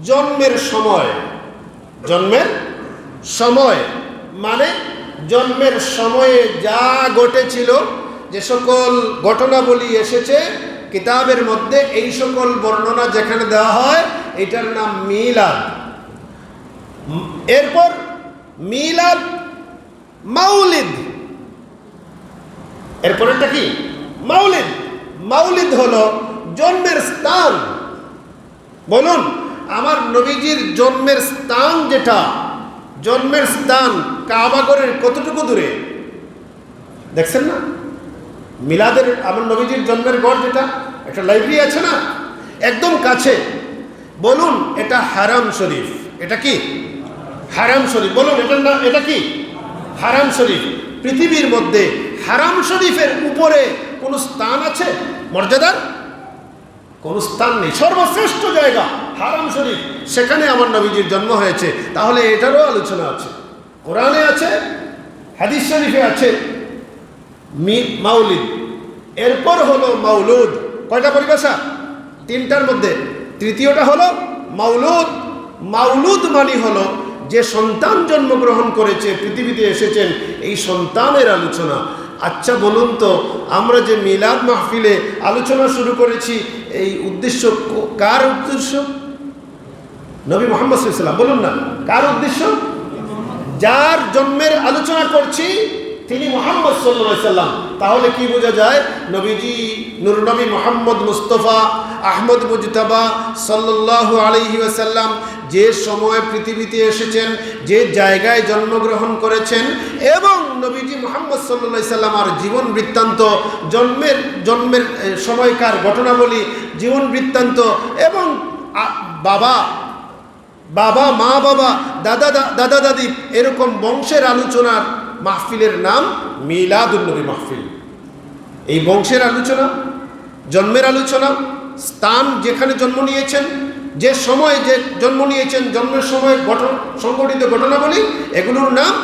জন্মের সময়, জন্মের সময় মানে জন্মের সময়ে যা ঘটেছিল, যে সকল ঘটনাবলী এসেছে কিতাবের মধ্যে, এই সকল বর্ণনা যেখানে দেওয়া হয়, এটার নাম মিলাদ। এরপর মিলাদ, মাউলিদ। এরপরেরটা কি? মাউলিদ। মাউলিদ হলো জন্মের স্থান। বলুন, আমার নবীজির জন্মের স্থান যেটা, জন্মের স্থান কাবাগরের কতটুকু দূরে দেখছেন না? মিলাদের, আমার নবীজির জন্মের গড় যেটা, একটা লাইব্রেরি আছে না, একদম কাছে। বলুন, এটা হারাম শরীফ। এটা কি? হারাম শরীফ। বলুন, এটার নাম, এটা কি? হারাম শরীফ। পৃথিবীর মধ্যে হারাম শরীফের উপরে কোন স্থান আছে মর্যাদার? কোন স্থান নেই। সর্বশ্রেষ্ঠ জায়গা হারাম শরীফ, সেখানে আমার নবীজির জন্ম হয়েছে। তাহলে এটারও আলোচনা আছে, কোরআনে আছে, হাদিস শরীফে আছে। মাউলিদ। এরপর হলো মাউলুদ। কয়টা পরিভাষা? তিনটার মধ্যে তৃতীয়টা হলো মাউলুদ। মাউলুদ মানে হলো যে সন্তান জন্মগ্রহণ করেছে, পৃথিবীতে এসেছেন, এই সন্তানের আলোচনা। আচ্ছা বলুন তো, আমরা যে মিলাদ মাহফিলে আলোচনা শুরু করেছি, এই উদ্দেশ্য কার উদ্দেশ্য? নবী মুহাম্মদ সাল্লাল্লাহু আলাইহি ওয়াসাল্লাম। বলুন না, কার উদ্দেশ্য? যার জন্মের আলোচনা করছি তিনি মুহাম্মদ সাল্লাল্লাহু আলাইহি ওয়াসাল্লাম। তাহলে কি বোঝা যায়? নবীজি নূর নবী মুহাম্মদ মুস্তাফা আহমদ মুজতাবা সাল্লাল্লাহু আলাইহি ওয়াসাল্লাম যে সময় পৃথিবীতে এসেছেন, যে জায়গায় জন্মগ্রহণ করেছেন, এবং নবীজি মুহাম্মদ সাল্লাল্লাহু আলাইহি ওয়াসাল্লাম আর জীবন বৃত্তান্ত, জন্মের সময়কার ঘটনাবলী, জীবন বৃত্তান্ত, এবং বাবা মা বাবা, দাদা দাদি, এরকম বংশের আলোচনার মাহফিলের নাম মিলাদুন নবী মাহফিল। এই বংশের আলোচনা, জন্মের আলোচনা, স্থান যেখানে জন্ম নিয়েছেন, যে সময় যে জন্ম নিয়েছেন, জন্মের সময় সংঘটিত ঘটনাবলী, এগুলোর নাম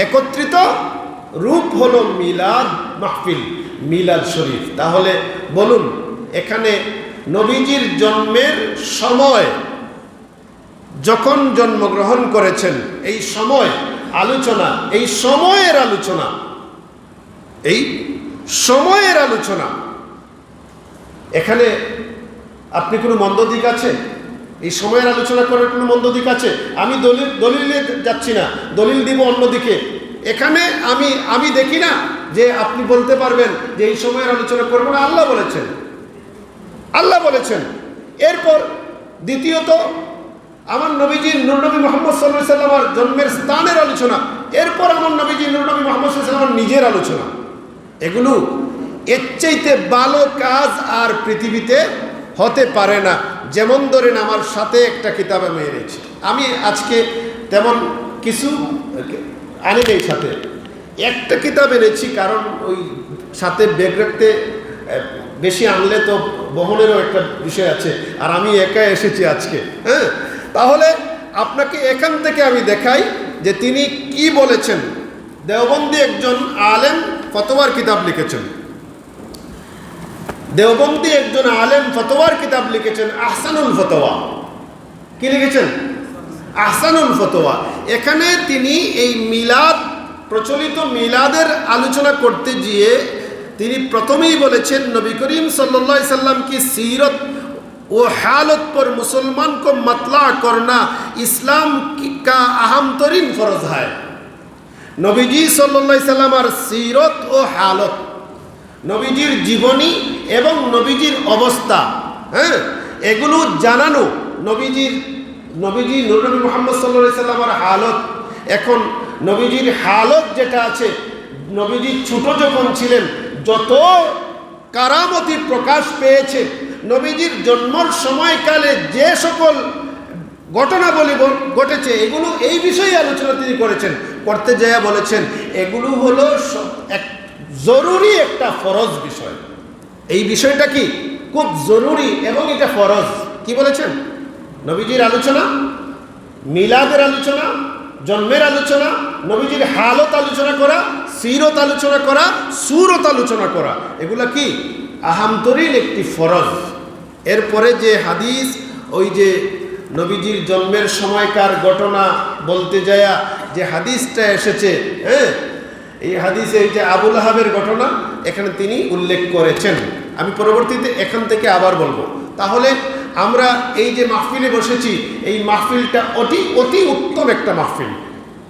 একত্রিত রূপ হলো মিলাদ মাহফিল, মিলাদ শরীফ। তাহলে বলুন, এখানে নবীজির জন্মের সময়, যখন জন্মগ্রহণ করেছেন, এই সময় আলোচনা, এই সময়ের আলোচনা, এই সময়ের আলোচনা, এখানে আপনি কোনো মন্দ দিক আছে? এই সময়ের আলোচনা করার কোনো মন্দ দিক আছে? আমি দলিলে যাচ্ছি না, দলিল দিব অন্যদিকে। এখানে আমি দেখি না যে আপনি বলতে পারবেন যে এই সময়ের আলোচনা করবো না। আল্লাহ বলেছেন, আল্লাহ বলেছেন। এরপর দ্বিতীয়ত, আমার নবীজির নূরনবী মুহাম্মদ সাল্লাল্লাহু আলাইহি ওয়াসাল্লামের জন্মের স্থানের আলোচনা, এরপর আমার নবীজি নূরনবী মুহাম্মদ সাল্লাল্লাহু আলাইহি ওয়াসাল্লামের নিজের আলোচনা। এগুলো এর চাইতে ভালো কাজ আর পৃথিবীতে হতে পারে না। যেমন ধরেন, আমার সাথে একটা কিতাব আমি এনেছি, আমি আজকে তেমন কিছু আনি নেই, সাথে একটা কিতাব এনেছি, কারণ ওই সাথে ব্যাগ রাখতে বেশি আনলে তো বহনেরও একটা বিষয় আছে, আর আমি একা এসেছি আজকে। হ্যাঁ, তাহলে আপনাকে এখান থেকে আমি দেখাই যে তিনি কি বলেছেন। দেওবন্দি একজন আলেম ফতোয়ার কিতাব লিখেছেন, দেওবন্দি একজন আলেম ফতোয়ার কিতাব লিখেছেন, আহসানুল ফতোয়া। কি লিখেছেন? আহসানুল ফতোয়া। এখানে তিনি এই মিলাদ, প্রচলিত মিলাদের আলোচনা করতে গিয়ে তিনি প্রথমেই বলেছেন, নবী করিম सल्लल्लाहु अलैहि वसल्लम की सीरत व हालत पर मुसलमान को मतला करना इस्लाम का अहम तरीन फर्ज है। নবীজি सल्लल्लाहु अलैहि वसल्लम আর সিরত ও হালত, নবীজির জীবনী এবং নবীজির অবস্থা, হ্যাঁ, এগুলো জানানো। নবী নূরনবী মুহাম্মদ সাল্লাল্লাহু আলাইহি ওয়াসাল্লামের হালত, এখন নবীজির হালত যেটা আছে, নবীজি ছোট যখন ছিলেন যত কারামতি প্রকাশ পেয়েছে, নবীজির জন্মের সময়কালে যে সকল ঘটনাবলী ঘটেছে, এগুলো এই বিষয়ে আলোচনা তিনি করেছেন। করতে যায় বলেছেন, এগুলো হলো এক জরুরি একটা ফরজ বিষয়। এই বিষয়টা কি খুব জরুরি এবং এটা ফরজ। কি বলেছেন? নবীজির আলোচনা, মিলাদের আলোচনা, জন্মের আলোচনা, নবীজির হালত আলোচনা করা, সিরত আলোচনা করা, সুরত আলোচনা করা, এগুলা কি আহামতরিন একটি ফরজ। এরপরে যে হাদিস, ওই যে নবীজির জন্মের সময়কার ঘটনা বলতে যায় যে হাদিসটা এসেছে, হ্যাঁ, এই হাদিসে এই যে আবুল আহাবের ঘটনা এখানে তিনি উল্লেখ করেছেন। আমি পরবর্তীতে এখান থেকে আবার বলবো। তাহলে আমরা এই যে মাহফিলে বসেছি, এই মাহফিলটা অতি উত্তম একটা মাহফিল,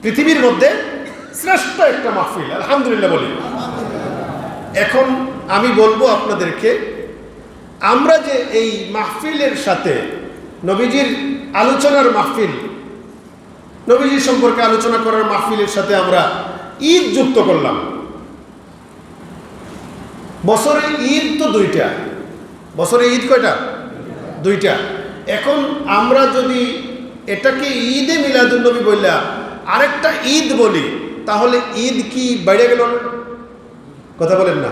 পৃথিবীর মধ্যে শ্রেষ্ঠ একটা মাহফিল, আলহামদুলিল্লাহ বলি। এখন আমি বলবো আপনাদেরকে, আমরা যে এই মাহফিলের সাথে নবীজির আলোচনার মাহফিল, নবীজির সম্পর্কে আলোচনা করার মাহফিলের সাথে আমরা ঈদ যুক্ত করলাম। বছরে ঈদ তো দুইটা, বছরে ঈদ কয়টা? দুইটা। এখন আমরা যদি এটাকে ঈদে মিলাদুন নবী বললা আরেকটা ঈদ বলি, তাহলে ঈদ কি বেড়ে গেল না? কথা বলেন না,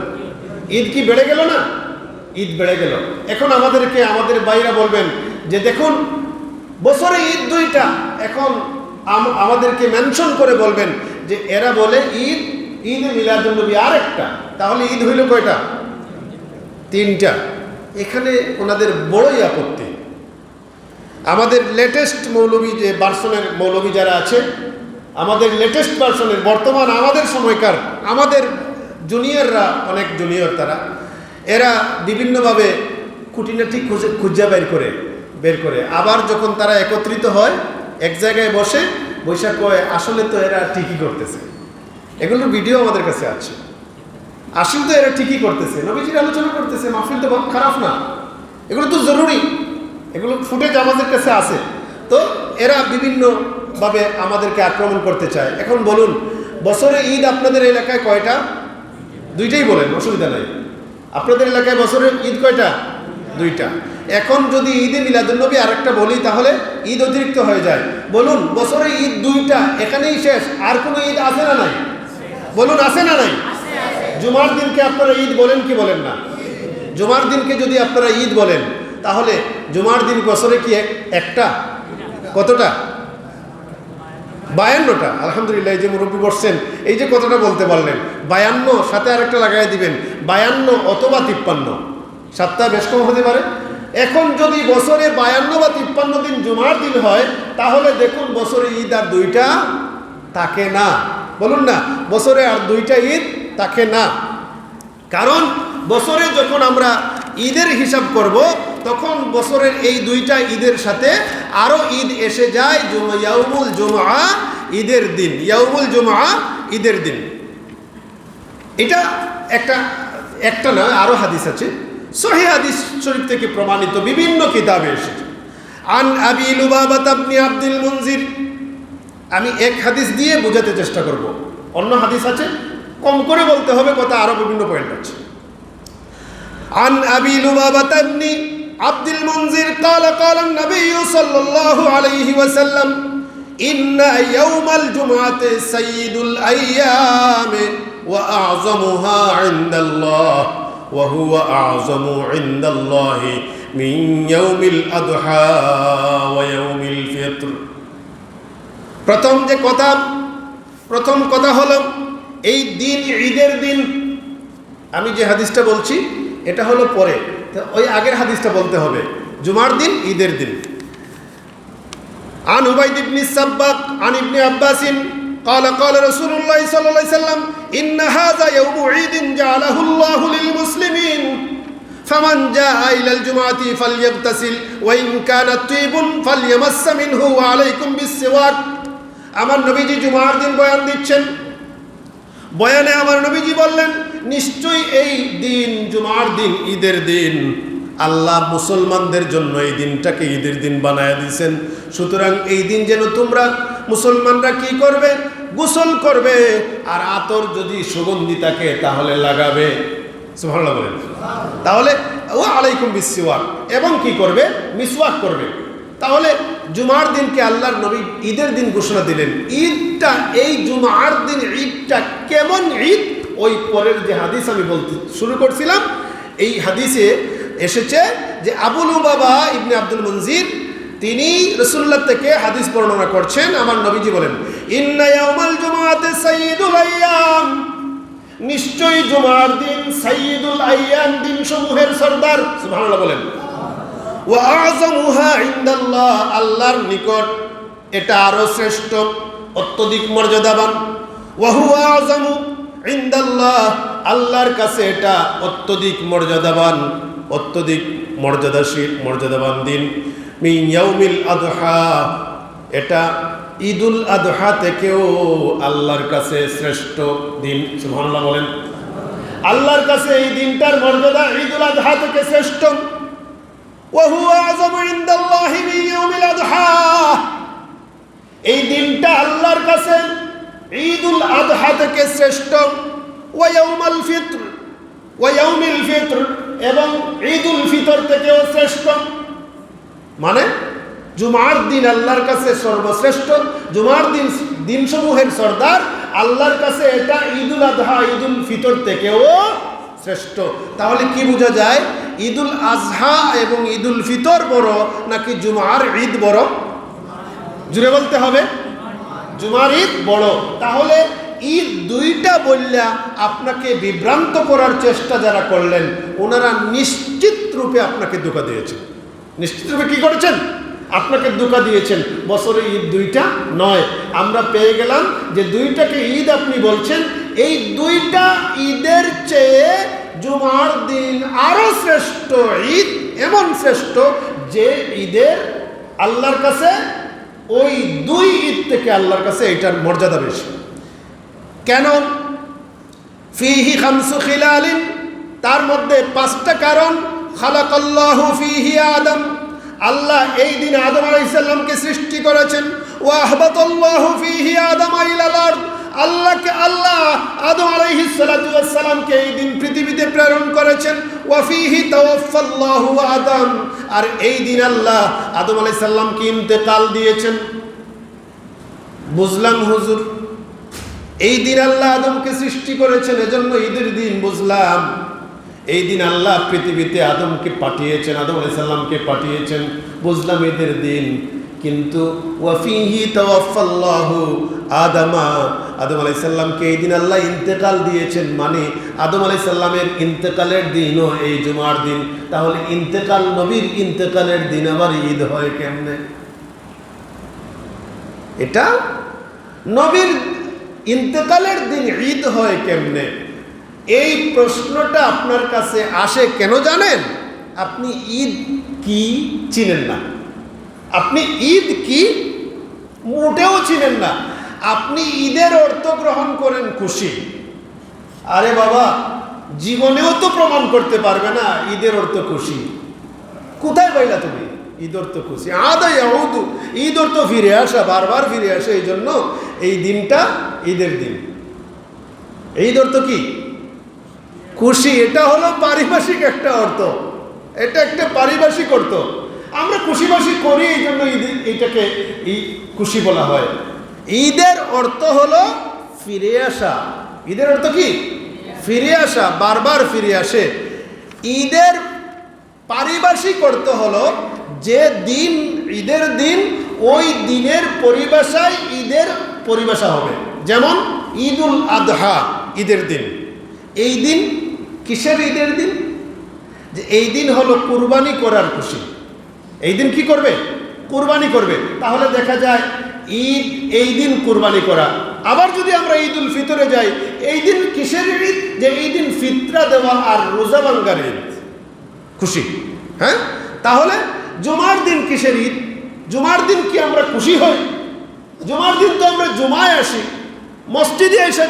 ঈদ কি বেড়ে গেল না? ঈদ বেড়ে গেল। এখন আমাদেরকে আমাদের ভাইরা বলবেন যে দেখুন বছরে ঈদ দুইটা, এখন আমাদেরকে মেনশন করে বলবেন যে এরা বলে ঈদে মিলাদুন নবী আরেকটা, তাহলে ঈদ হইল কয়টা? তিনটা। এখানে ওনাদের বড়ই আপত্তি। আমাদের লেটেস্ট মৌলবী, যে ভার্সনের মৌলবী যারা আছে, আমাদের লেটেস্ট ভার্সনের বর্তমান আমাদের সময়কার আমাদের জুনিয়ররা, অনেক জুনিয়র তারা, এরা বিভিন্নভাবে খুঁটিনাটি খুঁজা বের করে আবার যখন তারা একত্রিত হয় এক জায়গায় বসে কয় আসলে তো এরা ঠিকই করতেছে। এগুলোর ভিডিও আমাদের কাছে আছে। আসলে তো এরা ঠিকই করতেছে, নবীজির আলোচনা করতেছে, মাহফিল তো খারাপ না, এগুলো তো জরুরি, এগুলো ফুটেজ আমাদের কাছে আছে। তো এরা বিভিন্নভাবে আমাদেরকে আক্রমণ করতে চায়। এখন বলুন, বছরে ঈদ আপনাদের এলাকায় কয়টা? দুইটাই বলেন, অসুবিধা নাই। আপনাদের এলাকায় বছরের ঈদ কয়টা? দুইটা। এখন যদি ঈদে মিলাদুন নবী আরেকটা বলি, তাহলে ঈদ অতিরিক্ত হয়ে যায়। বলুন, বছরে ঈদ দুইটা, এখানেই শেষ, আর কোনো ঈদ আছে না নাই? বলুন, আছে না নাই? জুমার দিনকে আপনারা ঈদ বলেন কি বলেন না? জুমার দিনকে যদি আপনারা ঈদ বলেন, তাহলে জুমার দিন বছরে কি একটা? কতটা? 52টা। আলহামদুলিল্লাহ, এই যে মুরব্বী বসছেন, এই যে কতটা বলতে পারলেন, 52, সাথে আরেকটা লাগাই দিবেন, 52 অথবা 53, 7টা বেশ কম হতে পারে। এখন যদি বছরে 52 বা 53 দিন জুমার দিন হয়, তাহলে দেখুন বছরে ঈদ আর 2টা থাকে না। বলুন না, বছরে আর 2টা ঈদ থাকে না। কারণ বছরে যখন আমরা ঈদের হিসাব করব, তখন বছরের এই 2টা ঈদের সাথে আরও ঈদ এসে যায়, ইয়াউমুল জুমআ ঈদের দিন, ইয়াউমুল জুমআ ঈদের দিন। এটা একটা না, আরও হাদিস আছে, সহিহ হাদিস শরীফ থেকে প্রমাণিত, বিভিন্ন কিতাবে এসেছে। আন আবি লুবাবাতা ইবনে আব্দুল মুনজির, আমি এক হাদিস দিয়ে বোঝাতে চেষ্টা করব, অন্য হাদিস আছে, কম করে বলতে হবে, কথা আরও বিভিন্ন পয়েন্ট আছে। আন আবি লুবাবাতা ইবনে আব্দুল মুনজির قال قال النبي صلى الله عليه وسلم إن يوم الجمعة سيد الأيام وأعظمها عند الله وهو أعظم عند الله من يوم الأضحى ويوم الفطر। প্রথম কথা হলো, এই দিন ঈদের দিন। আমি যে হাদিসটা বলছি এটা হলো পরে, ওই আগের হাদিসটা বলতে হবে, জুমার দিন ঈদের দিন। আন উবাইদ ইবনে সাব্বাক আন ইবনে আব্বাসিন قال قال رسول الله صلى الله عليه وسلم إن هذا يوم عيد جعله الله للمسلمين فمن جاء إلى الجمعة فليغتسل وإن كان طيب فليمس منه وعليكم بالسواك। আমার নবীজি জুমার দিন বয়ান দিচ্ছেন, বয়ানে আমার নবীজি বললেন, নিশ্চয়ই এই দিন জুমার দিন ঈদের দিন, আল্লাহ মুসলমানদের জন্য এই দিনটাকে ঈদের দিন বানায় দিয়েছেন। সুতরাং এই দিন যেন তোমরা মুসলমানরা কি করবে? গোসল করবে, আর আতর যদি সুগন্ধি থাকে তাহলে লাগাবে, সুবহানাল্লাহ বলেন, তাহলে ওয়া আলাইকুম বিসওয়াক, এবং কি করবে? মিসওয়াক করবে। তাহলে জুমার দিনকে আল্লাহর নবী ঈদের দিন ঘোষণা দিলেন। ঈদটা, এই জুমার দিন ঈদটা কেমন ঈদ, ওই পরের যে হাদিস আমি বলতে শুরু করছিলাম, এই হাদিসে এসেছে যে আবু লুবাবা ইবনে আব্দুল মুনজির তিনি রাসূলুল্লাহ থেকে হাদিস বর্ণনা করছেন। আমার নবীজি বলেন, ইন্না ইয়াউমাল জুমআতি সাইয়্যিদুল আইয়াম, নিশ্চয়ই জুমার দিন সাইয়্যিদুল আইয়াম, দিন সমূহের সরদার, সুবহানাল্লাহ বলেন। ওয়া আযমুহা ইনদাল্লাহ, আল্লাহর নিকট এটা আরো শ্রেষ্ঠ, অত্যধিক মর্যাদাবান। ওয়া হুয়া আযমু ইনদাল্লাহ, আল্লাহর কাছে এটা অত্যধিক মর্যাদাবান, অত্যধিক মর্যাদাবান দিন। মিন ইয়াউমিল আদহা, এটা ঈদুল আদহা থেকেও আল্লাহর কাছে শ্রেষ্ঠ দিন, সুবহানাল্লাহ বলেন। আল্লাহর কাছে এই দিনটার মর্যাদা ঈদুল আদহা থেকে শ্রেষ্ঠ। ওয়া হুয়া আযমু ইনদাল্লাহি মিন ইয়াউমিল আদহা, এই দিনটা আল্লাহর কাছে ঈদুল আদহা থেকে শ্রেষ্ঠ। ওয়া ইয়াউমুল ফিতর, ওয়া ইয়াউমিল ফিতর, এবং ঈদুল ফিতর থেকেও শ্রেষ্ঠ। মানে জুমার দিন আল্লাহর কাছে সর্বশ্রেষ্ঠ, জুমার দিন দিনসমূহের সর্দার, আল্লাহর কাছে এটা ঈদুল আদহা ঈদুল ফিতর থেকেও শ্রেষ্ঠ। তাহলে কি বোঝা যায়? ঈদুল আজহা এবং ঈদুল ফিতর বড় নাকি জুমার ঈদ বড়? জুড়ে বলতে হবে, জুমার ঈদ বড়। তাহলে ঈদ দুইটা বললা আপনাকে বিভ্রান্ত করার চেষ্টা যারা করলেন, ওনারা নিশ্চিত রূপে আপনাকে ধোঁকা দিয়েছেন। নিশ্চিত রূপে কি করেছেন? আপনাকে ধোঁকা দিয়েছেন। বছরে ঈদ দুইটা নয়, আমরা পেয়ে গেলাম যে দুইটাকে ঈদ আপনি বলছেন। এই দুইটা ঈদের চেয়ে জুমার দিন আরো শ্রেষ্ঠ ঈদ, এমন শ্রেষ্ঠ যে ঈদের আল্লাহর কাছে ওই দুই ঈদ থেকে আল্লাহর কাছে এটার মর্যাদা বেশি। কেন? ফিহি খামসু খিলালিন, তার মধ্যে 5টা কারণ। খালাকাল্লাহু ফিহি আদম, আল্লাহ এই দিন আদম আলাইহিস সালামকে সৃষ্টি করেছেন। ওয়া আহবাতাল্লাহু ফিহি আদম ইলাল আরদ, আল্লাহ আদম আলাইহিস সালাতু ওয়াস সালামকে এই দিন পৃথিবীতে প্রেরণ করেছেন। ওয়া ফিহি তাওয়াফাল্লাহু আদম, আর এই দিন আল্লাহ আদম আলাইহিস সালামকে ইন্তেকাল দিয়েছেন। বুঝলাম হুজুর, এই দিন আল্লাহ আদমকে সৃষ্টি করেছেন, এজন্য ঈদের দিন বুঝলাম। এই দিন আল্লাহ পৃথিবীতে আদমকে পাঠিয়েছেন, আদম আলাইহিস সালামকে পাঠিয়েছেন, বুঝলাম ঈদের দিন। কিন্তু ওয়াফিহি তাওয়াফাল্লাহু আদামা, আদম আলাইহিস সালামকে এই দিন আল্লাহ ইন্তেকাল দিয়েছেন, মানে আদম আলাইহিস সালামের ইন্তেকালের দিনও এই জুমার দিন। তাহলে ইন্তেকাল, নবীর ইন্তেকালের দিন আবার ঈদ হয় কেমনে? এটা নবীর ইন্তেকালের দিন ঈদ হয় কেমনে? এই প্রশ্নটা আপনার কাছে আসে কেন জানেন? আপনি ঈদ কি চিনেন না, আপনি ঈদ কি মোটেও চিনেন না। আপনি ঈদের অর্থ গ্রহণ করেন খুশি। আরে বাবা, জীবনেও তো প্রমাণ করতে পারবে না ঈদের অর্থ খুশি। কোথায় পাইলা তুমি ঈদ অর্থ খুশি? আদায় আউদু, ঈদ অর্থ ফিরে আসা, বারবার ফিরে আসে। এই জন্য এই দিনটা ঈদের দিন। ঈদ অর্থ কি? খুশি। এটা হলো পারিভাষিক একটা অর্থ, এটা একটা পারিভাষিক অর্থ। আমরা খুশিবাসি করি, এই জন্য ঈদ, এইটাকে খুশি বলা হয়। ঈদের অর্থ হলো ফিরে আসা। ঈদের অর্থ কি? ফিরে আসা, বারবার ফিরে আসে। ঈদের পারিভাষিক অর্থ হলো যে দিন ঈদের দিন, ওই দিনের পরিভাষায় ঈদের পরিভাষা হবে। যেমন ঈদুল আদহা ঈদের দিন। এই দিন কিসের ঈদের দিন? যে এই দিন হলো কুরবানি করার খুশি। এই দিন কি করবে? কুরবানি করবে। তাহলে দেখা যায় ঈদ এই দিন কুরবানি করা। আবার যদি আমরা ঈদুল ফিতরে যাই, এই দিন কিসের ঈদ? যে এই দিন ফিতরা দেওয়া আর রোজা ভাঙ্গার ঈদ, খুশি। হ্যাঁ, তাহলে জুমার দিন কিসের ঈদ? জুমার দিন কি আমরা খুশি হই? জুমার দিন তো আমরা জুমায় আসি, মসজিদে এসে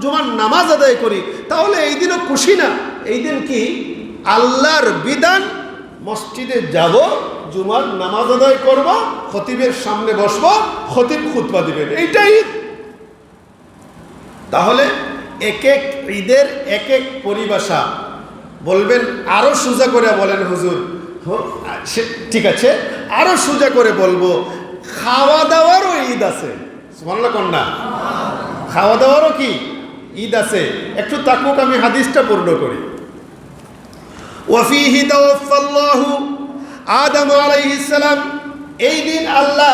জুমার নামাজ আদায় করি। তাহলে এই দিনও খুশি না? এই দিন কি আল্লাহর বিধান, মসজিদে যাব, জুমার নামাজ আদায় করব, খতিবের সামনে বসবো, খতিব খুতবা দিবেন, এইটাই ঈদ। তাহলে এক এক ঈদের এক এক পরিভাষা। বলবেন আরো সোজা করে বলেন হুজুর। ঠিক আছে, আরো সোজা করে বলবো, খাওয়া দাওয়ারও ঈদ আছে। সুবহানাল্লাহ কন্যা, খাওয়া দাওয়ারও কি ঈদ আছে? একটু তাকুক, আমি হাদিসটা পূর্ণ করি। ওয়াফিহি তাওয়াফাল্লাহু আদম আলাইহিস সালাম, এই দিন আল্লাহ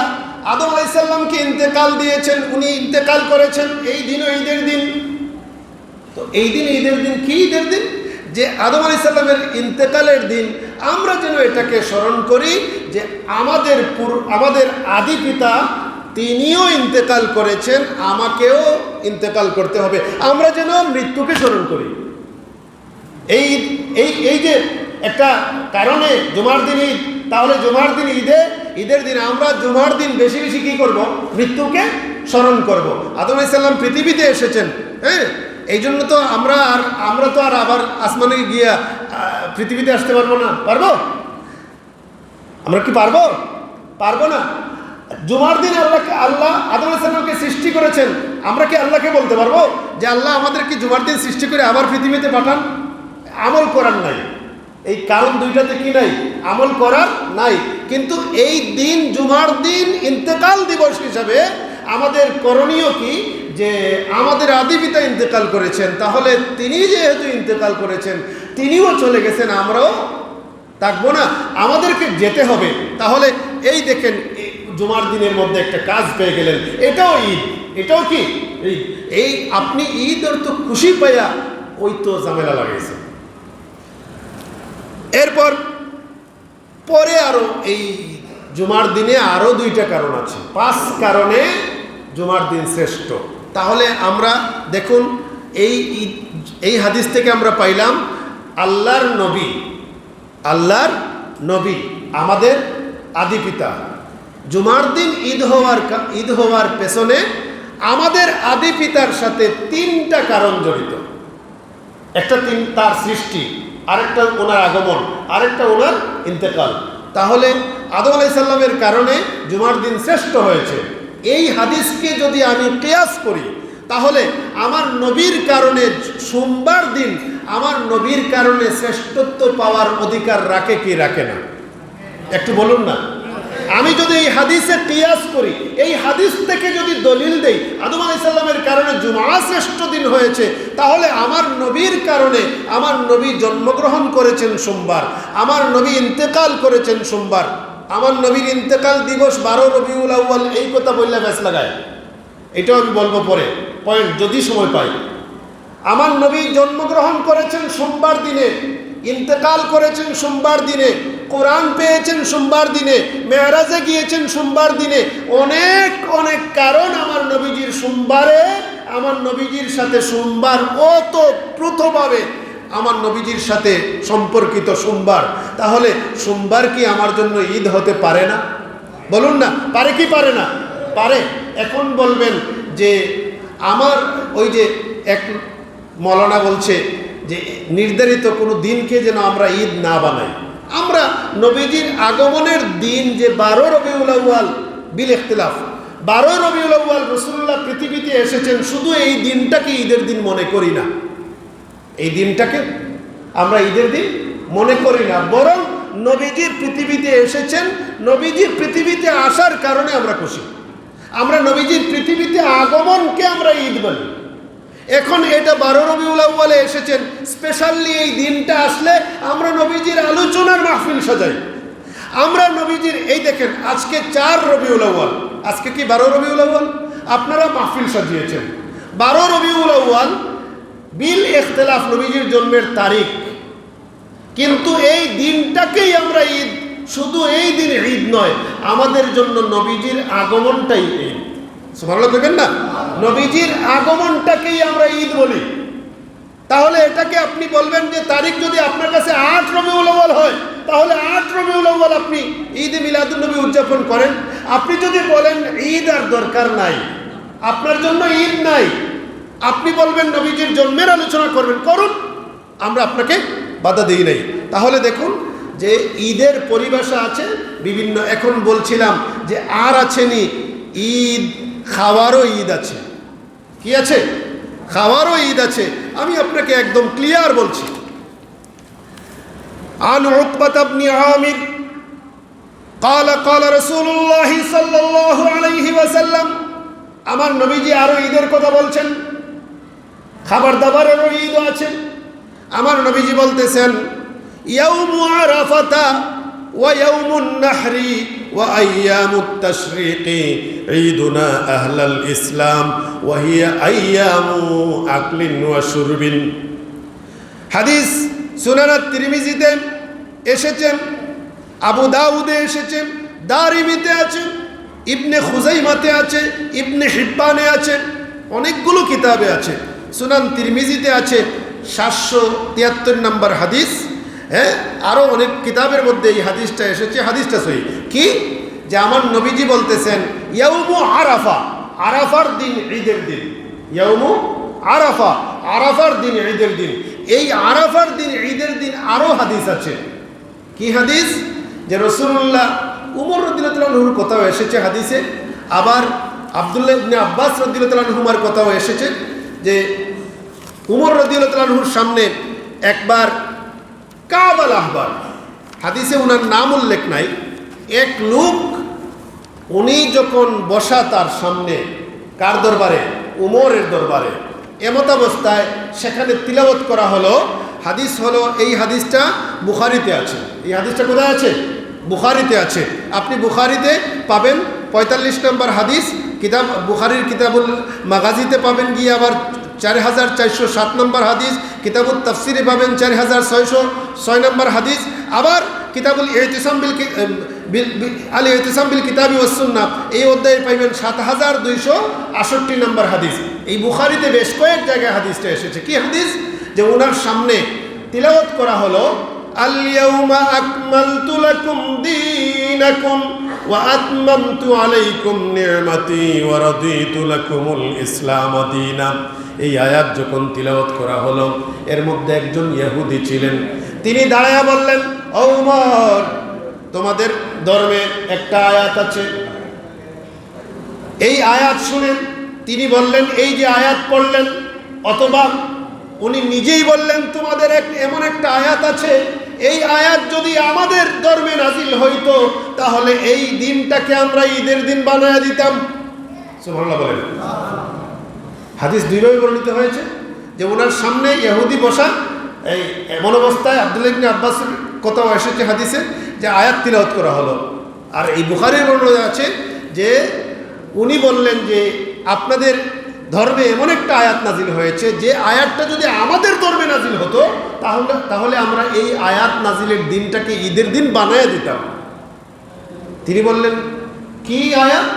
আদম আলাইহিস সালামকে ইন্তেকাল দিয়েছেন, উনি ইন্তেকাল করেছেন। এই দিনও ঈদের দিন। তো এই দিন ঈদের দিন। কি ঈদের দিন? যে আদম আলাইহিস সালামের ইন্তেকালের দিন। আমরা যেন এটাকে স্মরণ করি যে আমাদের আদি পিতা তিনিও ইন্তেকাল করেছেন, আমাকেও ইন্তেকাল করতে হবে। আমরা যেন মৃত্যুকে স্মরণ করি। এই যে একটা কারণে জুমার দিন ঈদ, তাহলে জুমার দিন ঈদের দিন আমরা জুমার দিন বেশি বেশি কি করব? মৃত্যুকে স্মরণ করব। আদম আলাইহিস সালাম পৃথিবীতে এসেছেন, হ্যাঁ, এই জন্য তো আমরা তো আর আবার আসমানে গিয়া পৃথিবীতে আসতে পারবো না? পারবো? আমরা কি পারবো? পারবো না। জুমার দিন আল্লাহ আদম আলাইহিস সালামকে সৃষ্টি করেছেন। আমরা কি আল্লাহকে বলতে পারবো যে আল্লাহ আমাদেরকে জুমার দিন সৃষ্টি করে আবার পৃথিবীতে পাঠান? আমল করার নাই। এই কারণ দুইটাতে কি নাই? আমল করার নাই। কিন্তু এই দিন জুমার দিন ইন্তেকাল দিবস হিসাবে আমাদের করণীয় কি? যে আমাদের আদি পিতা ইন্তেকাল করেছেন, তাহলে তিনি যেহেতু ইন্তেকাল করেছেন, তিনিও চলে গেছেন, আমরাও থাকবো না, আমাদেরকে যেতে হবে। তাহলে এই দেখেন, জুমার দিনের মধ্যে একটা কাজ পেয়ে গেলেন, এটাও ঈদ। এটাও কি ঈদ? এই আপনি ঈদ অর্থ খুশি পাইয়া ওই তো ঝামেলা লাগাইছে। এরপর পরে আরো এই জুমার দিনে আরো দুইটা কারণ আছে। 5 কারণে জুমার দিন শ্রেষ্ঠ। তাহলে আমরা দেখুন, এই হাদিস থেকে আমরা পাইলাম আল্লাহর নবী আমাদের আদি পিতা। জুমার দিন ঈদ হওয়ার পেছনে আমাদের আদি পিতার সাথে 3টা কারণ জড়িত। একটা তার সৃষ্টি, আরেকটা ওনার আগমন, আরেকটা ওনার ইন্তেকাল। তাহলে আদম আলাইহিস সালামের কারণে জুমার দিন শ্রেষ্ঠ হয়েছে। এই হাদিসকে যদি আমি কিয়াস করি, তাহলে আমার নবীর কারণে সোমবার দিন আমার নবীর কারণে শ্রেষ্ঠত্ব পাওয়ার অধিকার রাখে কি রাখে না? একটু বলুন না। আমি যদি এই হাদিসে কিয়াস করি, এই হাদিস থেকে যদি দলিল দেই আদম আলাইহিস সালামের কারণে জুমা শ্রেষ্ঠ দিন হয়েছে, তাহলে আমার নবীর কারণে, আমার নবী জন্মগ্রহণ করেছেন সোমবার, আমার নবী ইন্তেকাল করেছেন সোমবার, আমার নবীর ইন্তেকাল দিবস 12 রবিউল আউয়াল, এই কথা বললে ব্যাস লাগায়। এটাও আমি বলবো পরে, পয়েন্ট যদি সময় পাই। আমার নবী জন্মগ্রহণ করেছেন সোমবার দিনে, ইন্তেকাল করেছেন সোমবার দিনে, কোরআন পেয়েছেন সোমবার দিনে, মেরাজে গিয়েছেন সোমবার দিনে, অনেক অনেক কারণ আমার নবীজির সোমবারে, আমার নবীজির সাথে সোমবার ওতপ্রোতভাবে আমার নবীজির সাথে সম্পর্কিত সোমবার। তাহলে সোমবার কি আমার জন্য ঈদ হতে পারে না? বলুন না, পারে কি পারে না? পারে। এখন বলবেন যে আমার ওই যে এক মৌলানা বলছে যে নির্ধারিত কোনো দিনকে যেন আমরা ঈদ না বানাই। আমরা নবীজির আগমনের দিন যে 12 রবিউল আউয়াল বিল ইখতিলাফ, 12 রবিউল আউয়াল রাসূলুল্লাহ পৃথিবীতে এসেছেন, শুধু এই দিনটাকে ঈদের দিন মনে করি না। এই দিনটাকে আমরা ঈদের দিন মনে করি না, বরং নবীজি পৃথিবীতে এসেছেন, নবীজির পৃথিবীতে আসার কারণে আমরা খুশি। আমরা নবীজির পৃথিবীতে আগমনকে আমরা ঈদ বলি। এখন এটা 12 রবিউল আউয়ালে এসেছেন, স্পেশালি এই দিনটা আসলে আমরা নবীজির আলোচনার মাহফিল সাজাই। আমরা নবীজির এই দেখেন আজকে 4 রবিউল আউয়াল, আজকে কি 12 রবিউল আউয়াল? আপনারা মাহফিল সাজিয়েছেন 12 রবিউল আউয়াল বিল ইখতিলাফ, নবীজির জন্মের তারিখ, কিন্তু এই দিনটাকেই আমরা ঈদ, শুধু এই দিন ঈদ নয়, আমাদের জন্য নবীজির আগমনটাই ঈদ। সুবহানাল্লাহ বলবেন না? নবীজির আগমনটাকেই আমরা ঈদ বলি। তাহলে এটাকে আপনি বলবেন যে তারিখ যদি আপনার কাছে 8 রবিউল আউয়াল হয়, তাহলে 8 রবিউল আউয়াল আপনি ঈদে মিলাদুন নবী উদযাপন করেন। আপনি যদি বলেন ঈদ আর দরকার নাই, আপনার জন্য ঈদ নাই, আপনি বলবেন নবীজির জন্মের আলোচনা করবেন, করুন, আমরা আপনাকে বাধা দিই নাই। তাহলে দেখুন যে ঈদের পরিভাষা আছে বিভিন্ন। এখন বলছিলাম যে আর আছেনি ঈদ, খাওয়ারও ঈদ আছে। কি আছে? খাওয়ারও ঈদ আছে। আমি আপনাকে একদম ক্লিয়ার বলছি। আন উকবাত ইবনে আমির قال قال رسول الله صلى الله عليه وسلم, আমার নবীজি আরো ঈদের কথা বলছেন, খাবার দাবারেরও ঈদ আছে। আমার নবীজি বলতেছেন ইয়াউমু আরাফাতা ওয়া ইয়াউমুন নাহরি ওয়া আইয়ামুত তাশরিকি ঈদুনা আহলাল ইসলাম ওয়া হিয়া আইয়ামু আকলিন ওয়া শুরবিন। হাদিস সুনান তিরমিজিতে এসেছেন, আবু দাউদে এসেছেন, দারিমিতে আছে, ইবনে খুজাইমাতে আছে, ইবনে হিব্বানে আছে, অনেকগুলো কিতাবে আছে। সুনান তিরমিজিতে আছে 773 নম্বর হাদিস। হ্যাঁ, আরও অনেক কিতাবের মধ্যে এই হাদিসটা এসেছে। হাদিসটা সহি কি যে আমার নবীজি বলতেছেন ইয়াউমু আরাফা, আরাফার দিন ঈদের দিন। ইয়াউমু আরাফা, আরাফার দিন ঈদের দিন। এই আরাফার দিন ঈদের দিন আরও হাদিস আছে। কি হাদিস? যে রাসূলুল্লাহ, উমর রাদিয়াল্লাহু আনহুর কথাও এসেছে হাদিসে, আবার আব্দুল্লাহ ইবনে আব্বাস রাদিয়াল্লাহু আনহুমার কথাও এসেছে যে উমর রাদিয়াল্লাহু আনহুর সামনে একবার কাব আল আহবার, হাদিসে ওনার নাম উল্লেখ নাই, এক লোক, উনি যখন বসা তার সামনে, কার দরবারে? উমরের দরবারে, এমতাবস্থায় সেখানে তিলাওয়াত করা হলো। হাদিস হলো, এই হাদিসটা বুখারীতে আছে। এই হাদিসটা কোথায় আছে? বুখারীতে আছে। আপনি বুখারীতে পাবেন 45 নম্বর হাদিস, কিতাব বুখারীর কিতাবুল মাগাজিতে পাবেন গিয়ে আবার 4407 নম্বর হাদিস, কিতাবুল তাফসিরে পাবেন 4606 নম্বর হাদিস, আবার কিতাবুল ইতিসাম বিল কিতাবি ওয়াস সুন্নাহ এই অধ্যায়ে পাইবেন 7268 নম্বর হাদিস। এই বুখারীতে বেশ কয়েক জায়গায় হাদিসটা এসেছে। কি হাদিস? যে ওনার সামনে তিলাওয়াত করা হলো আল ইয়াউমা আকমালতু লাকুম দীনাকুম ওয়া আতমামতু আলাইকুম নি'মাতি ওয়া রাদিতু লাকুমুল ইসলাম দীনা। এই আয়াত যখন তিলাওয়াত করা হলো, এর মধ্যে একজন ইহুদি ছিলেন, তিনি দাঁড়ায়া বললেন, ও উমর, তোমাদের ধর্মে একটা আয়াত আছে। এই আয়াত শুনেন তিনি বললেন, এই যে আয়াত পড়লেন, অথবা উনি নিজেই বললেন, তোমাদের এমন একটা আয়াত আছে, এই আয়াত যদি আমাদের ধর্মে নাজিল হইতো তাহলে এই দিনটাকে আমরা ঈদের দিন বানায়া দিতাম। সুবহানাল্লাহ বলেন। হাদিস দুইভাবে বর্ণিত হয়েছে যে ওনার সামনে ইহুদি বসা, এই এমন অবস্থায় আব্দুল্লাহ ইবনে আব্বাসের কথাও এসেছে হাদিসে যে আয়াত তিলাওয়াত করা হলো। আর এই বুখারীর বর্ণনা আছে যে উনি বললেন যে আপনাদের ধর্মে এমন একটা আয়াত নাজিল হয়েছে যে আয়াতটা যদি আমাদের ধর্মে নাজিল হতো তাহলে আমরা এই আয়াত নাজিলের দিনটাকে ঈদের দিন বানায় দিতাম। তিনি বললেন কি আয়াত?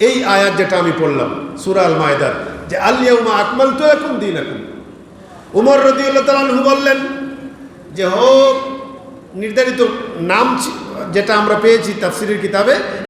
এই আয়াত যেটা আমি পড়লাম সূরা আল মায়েদার, যে আল ইয়াউমা আকমালতু লাকুম দীনাকুম। উমর রাদিয়াল্লাহু তাআলা আনহু বললেন যে হোক নির্ধারিত নাম যেটা আমরা পেয়েছি তাফসীরের কিতাবে,